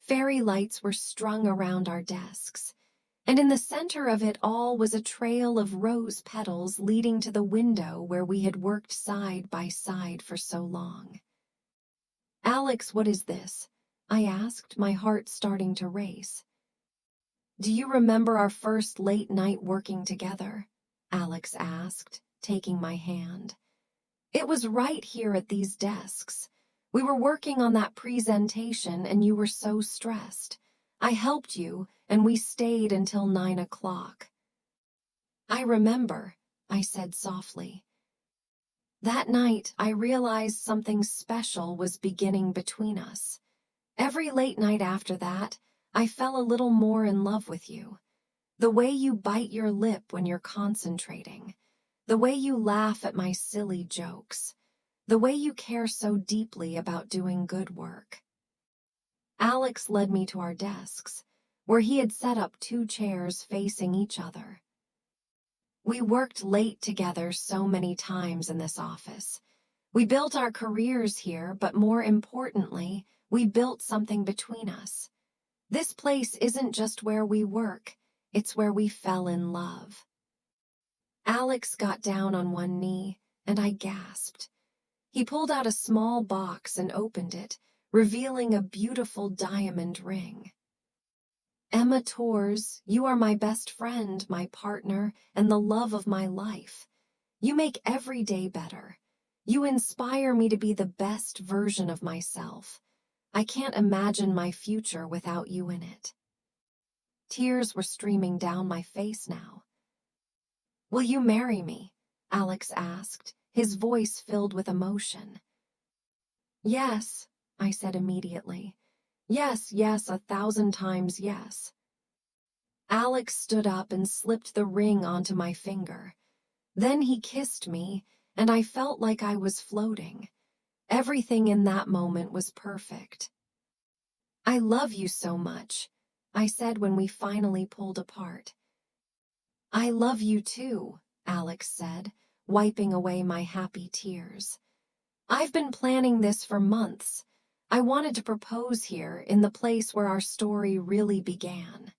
Fairy lights were strung around our desks, and in the center of it all was a trail of rose petals leading to the window where we had worked side by side for so long. "Alex, what is this?" I asked, my heart starting to race. "Do you remember our first late night working together?" Alex asked, taking my hand. "It was right here at these desks. We were working on that presentation and you were so stressed. I helped you and we stayed until 9 o'clock. "I remember," I said softly. That night, I realized something special was beginning between us. Every late night after that, I fell a little more in love with you. The way you bite your lip when you're concentrating. The way you laugh at my silly jokes. The way you care so deeply about doing good work. Alex led me to our desks, where he had set up 2 chairs facing each other. We worked late together so many times in this office. We built our careers here, but more importantly, we built something between us. This place isn't just where we work, it's where we fell in love. Alex got down on one knee, and I gasped. He pulled out a small box and opened it, revealing a beautiful diamond ring. "Emma Tors, you are my best friend, my partner, and the love of my life. You make every day better. You inspire me to be the best version of myself. I can't imagine my future without you in it." Tears were streaming down my face now. "Will you marry me?" Alex asked, his voice filled with emotion. "Yes," I said immediately. "Yes, yes, 1,000 times yes." Alex stood up and slipped the ring onto my finger. Then he kissed me, and I felt like I was floating. Everything in that moment was perfect. "I love you so much," I said when we finally pulled apart. "I love you too," Alex said, wiping away my happy tears. "I've been planning this for months. I wanted to propose here, in the place where our story really began."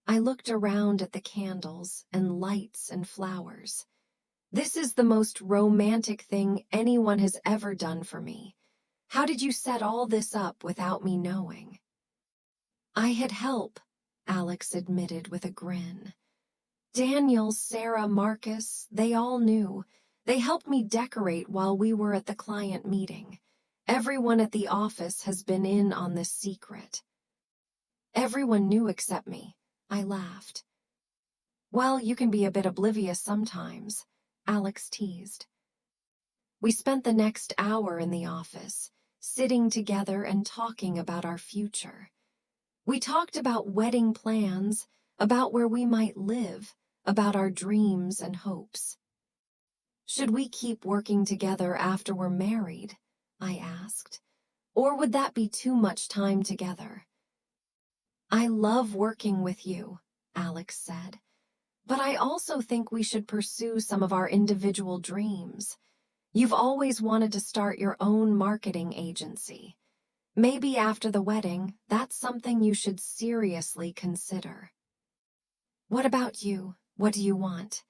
I looked around at the candles and lights and flowers. "This is the most romantic thing anyone has ever done for me. How did you set all this up without me knowing?" "I had help," Alex admitted with a grin. "Daniel, Sarah, Marcus, they all knew. They helped me decorate while we were at the client meeting. Everyone at the office has been in on this secret." "Everyone knew except me," I laughed. "Well, you can be a bit oblivious sometimes," Alex teased. We spent the next hour in the office, sitting together and talking about our future. We talked about wedding plans, about where we might live, about our dreams and hopes. Should we keep working together after we're married? I asked. Or would that be too much time together? I love working with you, Alex said. But I also think we should pursue some of our individual dreams. You've always wanted to start your own marketing agency. Maybe after the wedding, that's something you should seriously consider. What about you? What do you want?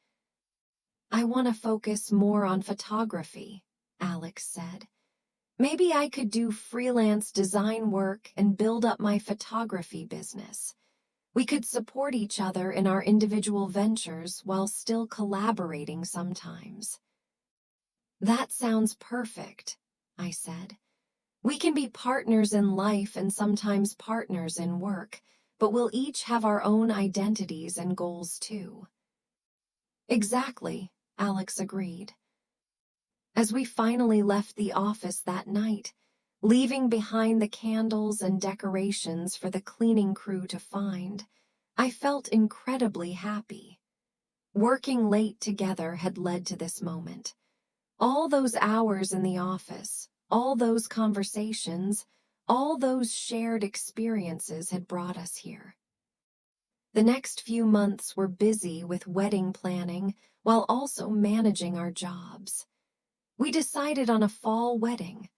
I want to focus more on photography, Alex said. Maybe I could do freelance design work and build up my photography business. We could support each other in our individual ventures while still collaborating sometimes. That sounds perfect, I said. We can be partners in life and sometimes partners in work, but we'll each have our own identities and goals too. Exactly, Alex agreed. As we finally left the office that night, leaving behind the candles and decorations for the cleaning crew to find, I felt incredibly happy. Working late together had led to this moment. All those hours in the office, all those conversations, all those shared experiences had brought us here. The next few months were busy with wedding planning while also managing our jobs. We decided on a fall wedding,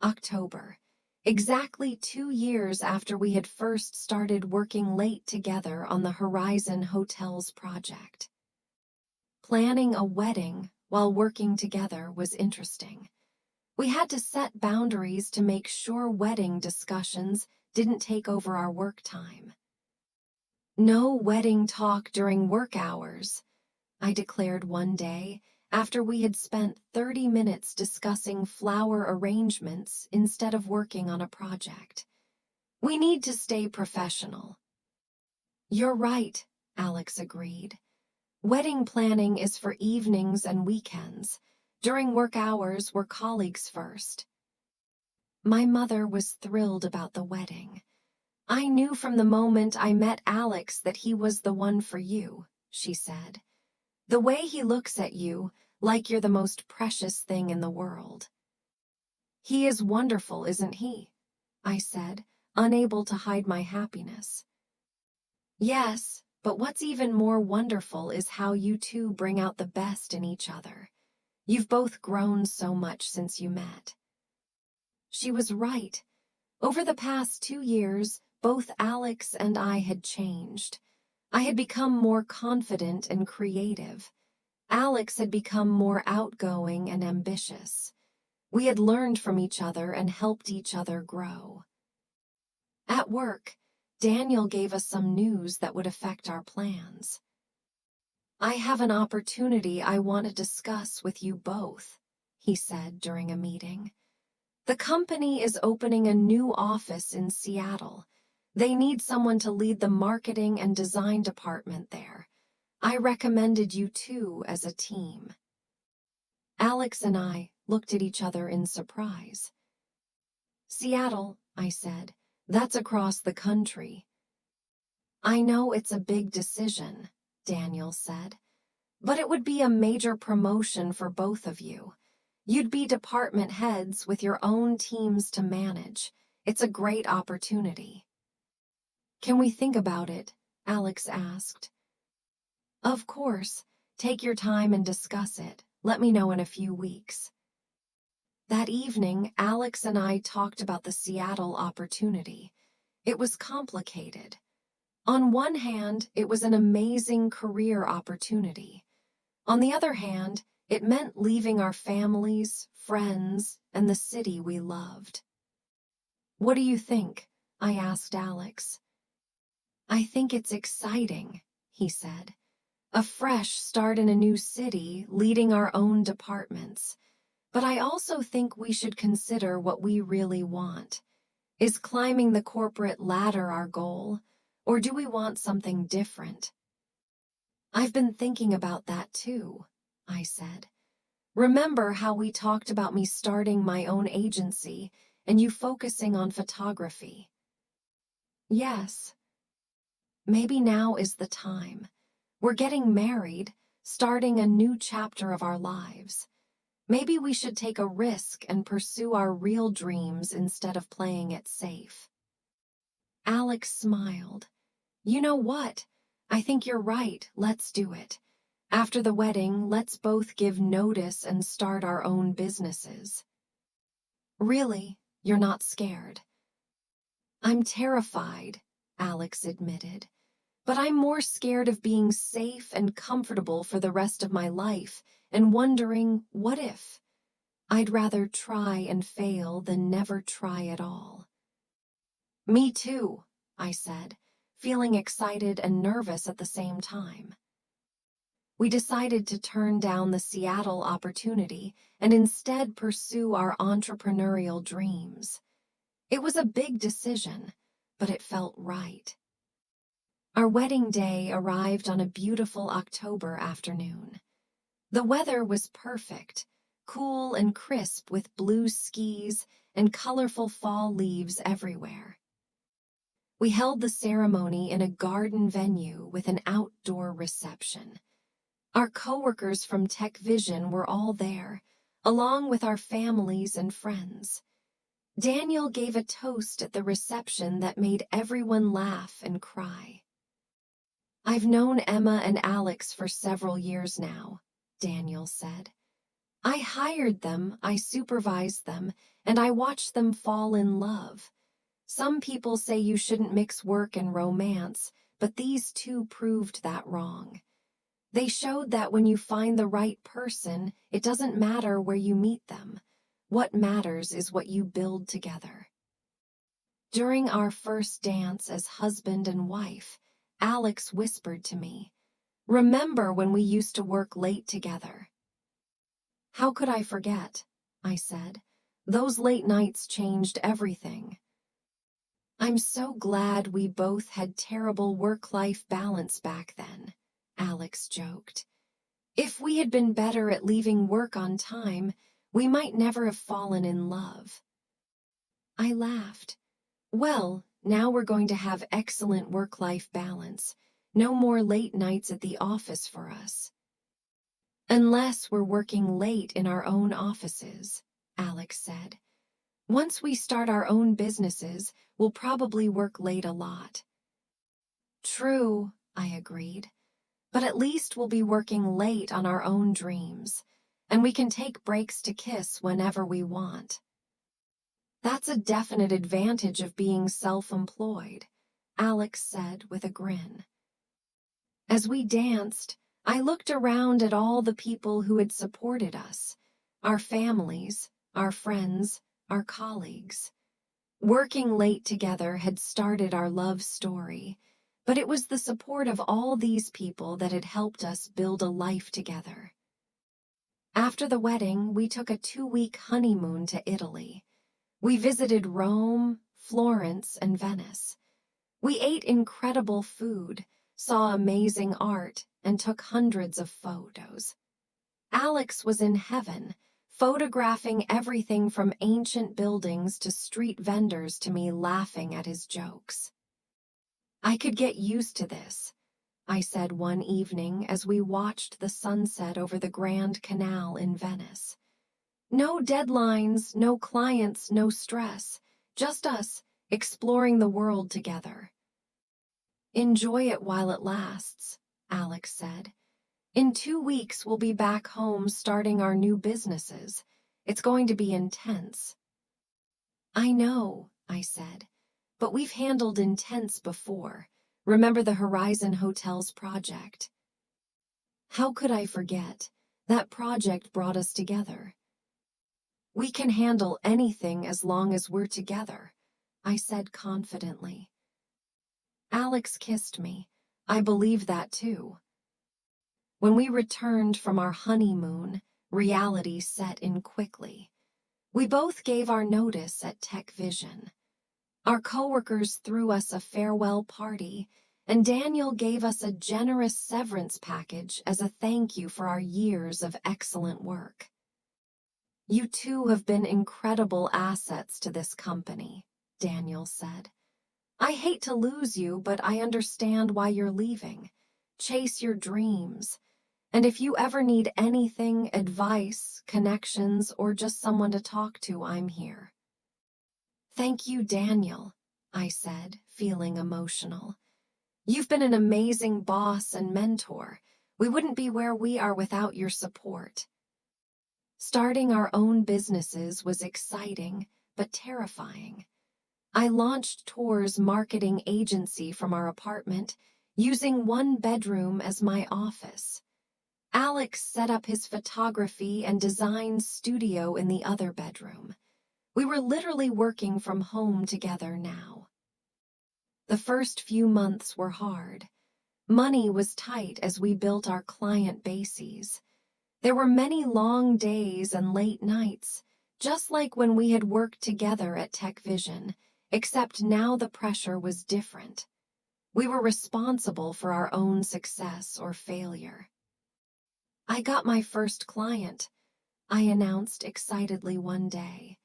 October, exactly 2 years after we had first started working late together on the Horizon Hotels project. Planning a wedding while working together was interesting. We had to set boundaries to make sure wedding discussions didn't take over our work time. No wedding talk during work hours, I declared one day after we had spent 30 minutes discussing flower arrangements instead of working on a project. We need to stay professional. You're right, Alex agreed. Wedding planning is for evenings and weekends. During work hours, we're colleagues first. My mother was thrilled about the wedding. I knew from the moment I met Alex that he was the one for you, she said. The way he looks at you, like you're the most precious thing in the world. He is wonderful, isn't he? I said, unable to hide my happiness. Yes, but what's even more wonderful is how you two bring out the best in each other. You've both grown so much since you met. She was right. Over the past 2 years, both Alex and I had changed. I had become more confident and creative. Alex had become more outgoing and ambitious. We had learned from each other and helped each other grow. At work, Daniel gave us some news that would affect our plans. I have an opportunity I want to discuss with you both, he said during a meeting. The company is opening a new office in Seattle. They need someone to lead the marketing and design department there. I recommended you two as a team. Alex and I looked at each other in surprise. Seattle, I said. That's across the country. I know it's a big decision, Daniel said, but it would be a major promotion for both of you. You'd be department heads with your own teams to manage. It's a great opportunity. Can we think about it? Alex asked. Of course. Take your time and discuss it. Let me know in a few weeks. That evening, Alex and I talked about the Seattle opportunity. It was complicated. On one hand, it was an amazing career opportunity. On the other hand, it meant leaving our families, friends, and the city we loved. What do you think? I asked Alex. I think it's exciting, he said. A fresh start in a new city, leading our own departments. But I also think we should consider what we really want. Is climbing the corporate ladder our goal, or do we want something different? I've been thinking about that too, I said. Remember how we talked about me starting my own agency and you focusing on photography? Yes. Maybe now is the time. We're getting married, starting a new chapter of our lives. Maybe we should take a risk and pursue our real dreams instead of playing it safe. Alex smiled. You know what? I think you're right. Let's do it. After the wedding, let's both give notice and start our own businesses. Really? You're not scared? I'm terrified, Alex admitted. But I'm more scared of being safe and comfortable for the rest of my life and wondering, what if? I'd rather try and fail than never try at all. Me too, I said, feeling excited and nervous at the same time. We decided to turn down the Seattle opportunity and instead pursue our entrepreneurial dreams. It was a big decision, but it felt right. Our wedding day arrived on a beautiful October afternoon. The weather was perfect, cool and crisp with blue skies and colorful fall leaves everywhere. We held the ceremony in a garden venue with an outdoor reception. Our coworkers from Tech Vision were all there, along with our families and friends. Daniel gave a toast at the reception that made everyone laugh and cry. I've known Emma and Alex for several years now, Daniel said. I hired them, I supervised them, and I watched them fall in love. Some people say you shouldn't mix work and romance, but these two proved that wrong. They showed that when you find the right person, it doesn't matter where you meet them. What matters is what you build together. During our first dance as husband and wife, Alex whispered to me, "Remember when we used to work late together?" How could I forget? I said. Those late nights changed everything. I'm so glad we both had terrible work-life balance back then, Alex joked. If we had been better at leaving work on time, we might never have fallen in love. I laughed. Well, now we're going to have excellent work-life balance. No more late nights at the office for us. Unless we're working late in our own offices, Alex said. Once we start our own businesses, we'll probably work late a lot. True, I agreed. But at least we'll be working late on our own dreams, and we can take breaks to kiss whenever we want. That's a definite advantage of being self-employed, Alex said with a grin. As we danced, I looked around at all the people who had supported us, our families, our friends, our colleagues. Working late together had started our love story, but it was the support of all these people that had helped us build a life together. After the wedding, we took a 2-week honeymoon to Italy. We visited Rome, Florence, and Venice. We ate incredible food, saw amazing art, and took hundreds of photos. Alex was in heaven, photographing everything from ancient buildings to street vendors to me laughing at his jokes. I could get used to this, I said one evening as we watched the sunset over the Grand Canal in Venice. No deadlines, no clients, no stress, just us exploring the world together. Enjoy it while it lasts, Alex said. In 2 weeks, we'll be back home starting our new businesses. It's going to be intense. I know, I said, but we've handled intense before. Remember the Horizon Hotels project? How could I forget? That project brought us together. We can handle anything as long as we're together, I said confidently. Alex kissed me. I believe that too. When we returned from our honeymoon, reality set in quickly. We both gave our notice at Tech Vision. Our coworkers threw us a farewell party, and Daniel gave us a generous severance package as a thank you for our years of excellent work. You two have been incredible assets to this company, Daniel said. I hate to lose you, but I understand why you're leaving. Chase your dreams. And if you ever need anything, advice, connections, or just someone to talk to, I'm here. Thank you, Daniel, I said, feeling emotional. You've been an amazing boss and mentor. We wouldn't be where we are without your support. Starting our own businesses was exciting, but terrifying. I launched Tour's marketing agency from our apartment, using one bedroom as my office. Alex set up his photography and design studio in the other bedroom. We were literally working from home together now. The first few months were hard. Money was tight as we built our client bases. There were many long days and late nights, just like when we had worked together at Tech Vision, except now the pressure was different. We were responsible for our own success or failure. I got my first client, I announced excitedly one day.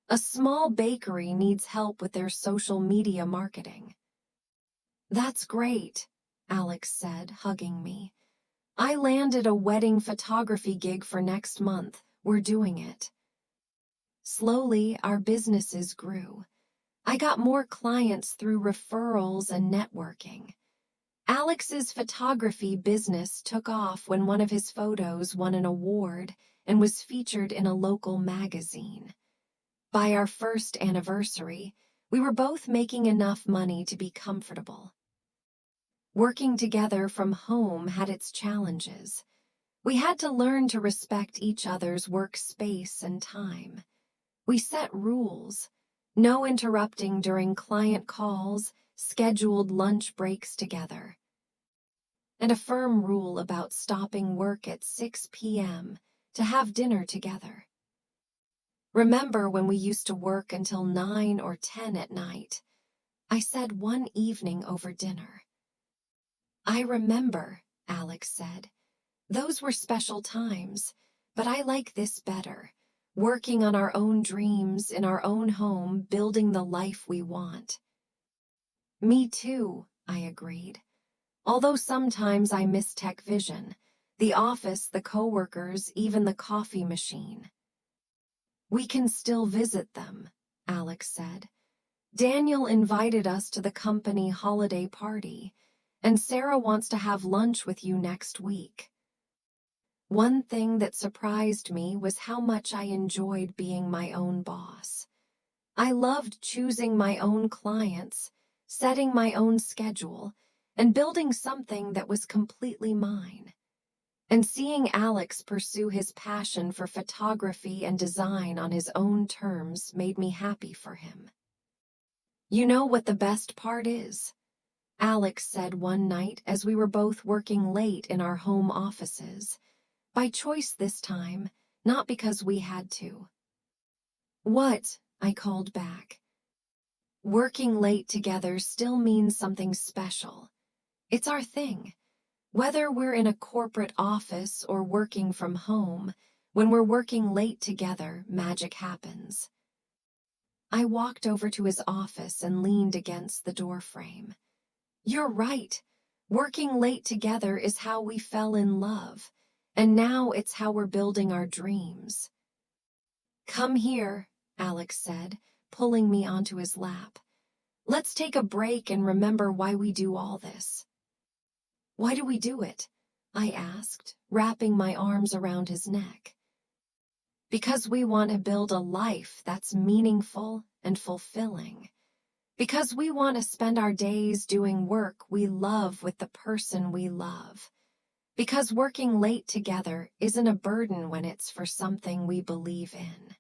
A small bakery needs help with their social media marketing. That's great, Alex said, hugging me. I landed a wedding photography gig for next month. We're doing it. Slowly, our businesses grew. I got more clients through referrals and networking. Alex's photography business took off when one of his photos won an award and was featured in a local magazine. By our first anniversary, we were both making enough money to be comfortable. Working together from home had its challenges. We had to learn to respect each other's workspace and time. We set rules: no interrupting during client calls, scheduled lunch breaks together, and a firm rule about stopping work at 6 p.m. to have dinner together. Remember when we used to work until 9 or 10 at night? I said one evening over dinner. I remember, Alex said. Those were special times, but I like this better. Working on our own dreams, in our own home, building the life we want. Me too, I agreed. Although sometimes I miss Tech Vision, the office, the coworkers, even the coffee machine. We can still visit them, Alex said. Daniel invited us to the company holiday party, and Sarah wants to have lunch with you next week. One thing that surprised me was how much I enjoyed being my own boss. I loved choosing my own clients, setting my own schedule, and building something that was completely mine. And seeing Alex pursue his passion for photography and design on his own terms made me happy for him. You know what the best part is? Alex said one night as we were both working late in our home offices. By choice this time, not because we had to. What? I called back. Working late together still means something special. It's our thing. Whether we're in a corporate office or working from home, when we're working late together, magic happens. I walked over to his office and leaned against the doorframe. You're right. Working late together is how we fell in love, and now it's how we're building our dreams. Come here, Alex said, pulling me onto his lap. Let's take a break and remember why we do all this. Why do we do it? I asked, wrapping my arms around his neck. Because we want to build a life that's meaningful and fulfilling. Because we want to spend our days doing work we love with the person we love. Because working late together isn't a burden when it's for something we believe in.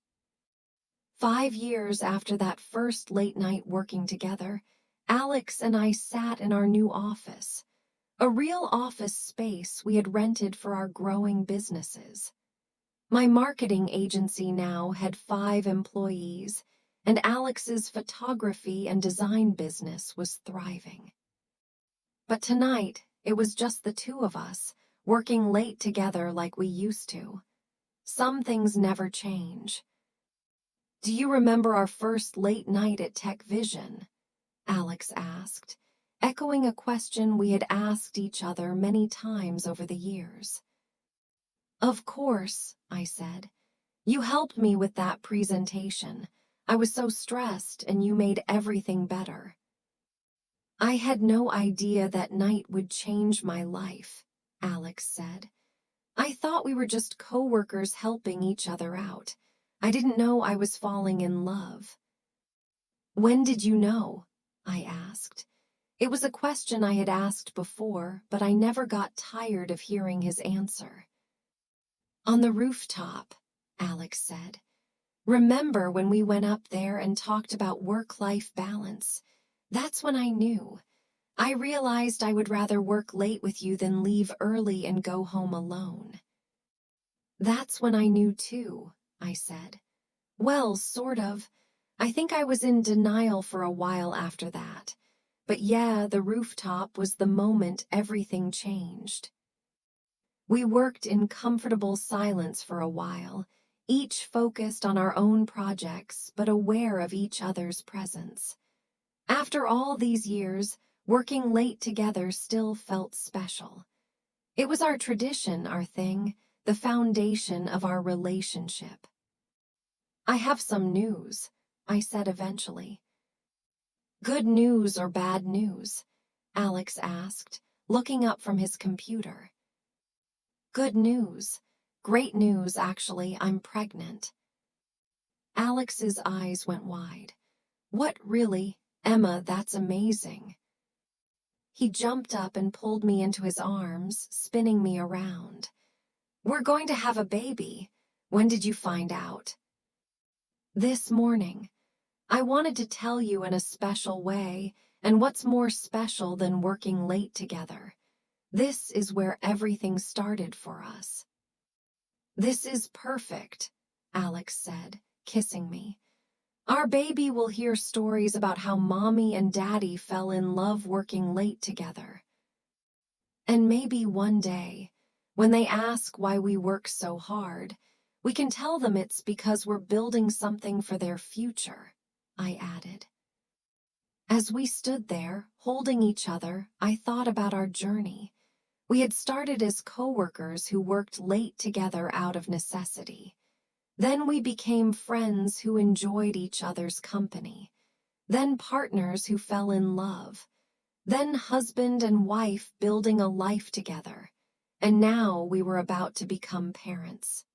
5 years after that first late night working together, Alex and I sat in our new office, a real office space we had rented for our growing businesses. My marketing agency now had 5 employees, and Alex's photography and design business was thriving. But tonight, it was just the two of us, working late together like we used to. Some things never change. Do you remember our first late night at Tech Vision? Alex asked, echoing a question we had asked each other many times over the years. Of course, I said. You helped me with that presentation. I was so stressed and you made everything better. I had no idea that night would change my life, Alex said. I thought we were just coworkers helping each other out. I didn't know I was falling in love. When did you know? I asked. It was a question I had asked before, but I never got tired of hearing his answer. On the rooftop, Alex said. Remember when we went up there and talked about work-life balance? That's when I knew. I realized I would rather work late with you than leave early and go home alone. That's when I knew too, I said. Well, sort of. I think I was in denial for a while after that. But yeah, the rooftop was the moment everything changed. We worked in comfortable silence for a while, each focused on our own projects but aware of each other's presence. After all these years, working late together still felt special. It was our tradition, our thing, the foundation of our relationship. I have some news, I said eventually. Good news or bad news? Alex asked, looking up from his computer. Good news. Great news, actually. I'm pregnant. Alex's eyes went wide. What, really? Emma, that's amazing. He jumped up and pulled me into his arms, spinning me around. We're going to have a baby. When did you find out? This morning. I wanted to tell you in a special way, and what's more special than working late together? This is where everything started for us. This is perfect, Alex said, kissing me. Our baby will hear stories about how Mommy and Daddy fell in love working late together. And maybe one day, when they ask why we work so hard, we can tell them it's because we're building something for their future, I added. As we stood there, holding each other, I thought about our journey. We had started as coworkers who worked late together out of necessity. Then we became friends who enjoyed each other's company. Then partners who fell in love. Then husband and wife building a life together. And now we were about to become parents.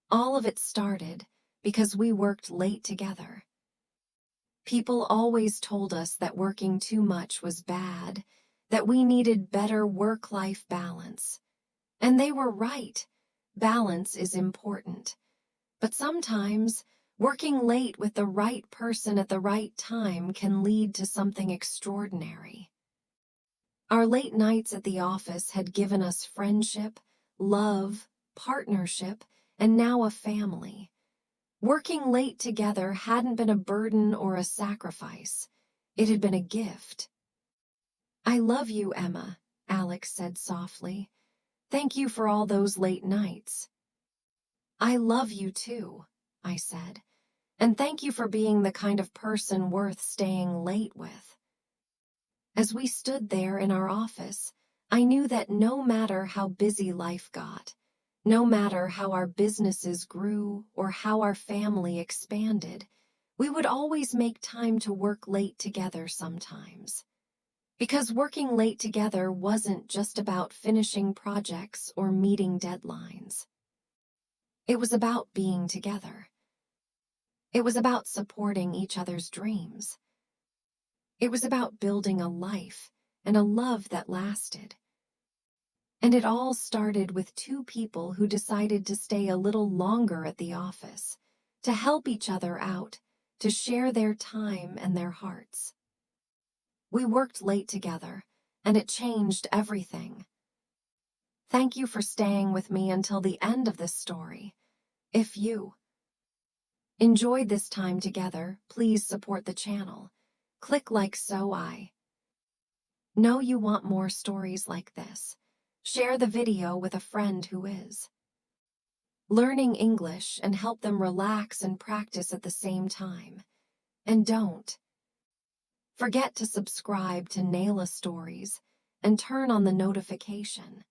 All of it started because we worked late together. People always told us that working too much was bad, that we needed better work-life balance. And they were right. Balance is important. But sometimes, working late with the right person at the right time can lead to something extraordinary. Our late nights at the office had given us friendship, love, partnership, and now a family. Working late together hadn't been a burden or a sacrifice. It had been a gift. I love you, Emma, Alex said softly. Thank you for all those late nights. I love you too, I said, and thank you for being the kind of person worth staying late with. As we stood there in our office, I knew that no matter how busy life got, no matter how our businesses grew or how our family expanded, we would always make time to work late together sometimes. Because working late together wasn't just about finishing projects or meeting deadlines. It was about being together. It was about supporting each other's dreams. It was about building a life and a love that lasted. And it all started with two people who decided to stay a little longer at the office, to help each other out, to share their time and their hearts. We worked late together, and it changed everything. Thank you for staying with me until the end of this story. If you enjoyed this time together, please support the channel. Click like so I know you want more stories like this. Share the video with a friend who is learning English and help them relax and practice at the same time. And don't forget to subscribe to Naila Stories and turn on the notification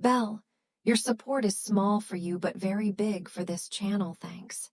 bell Your support is small for you but very big for this channel, thanks.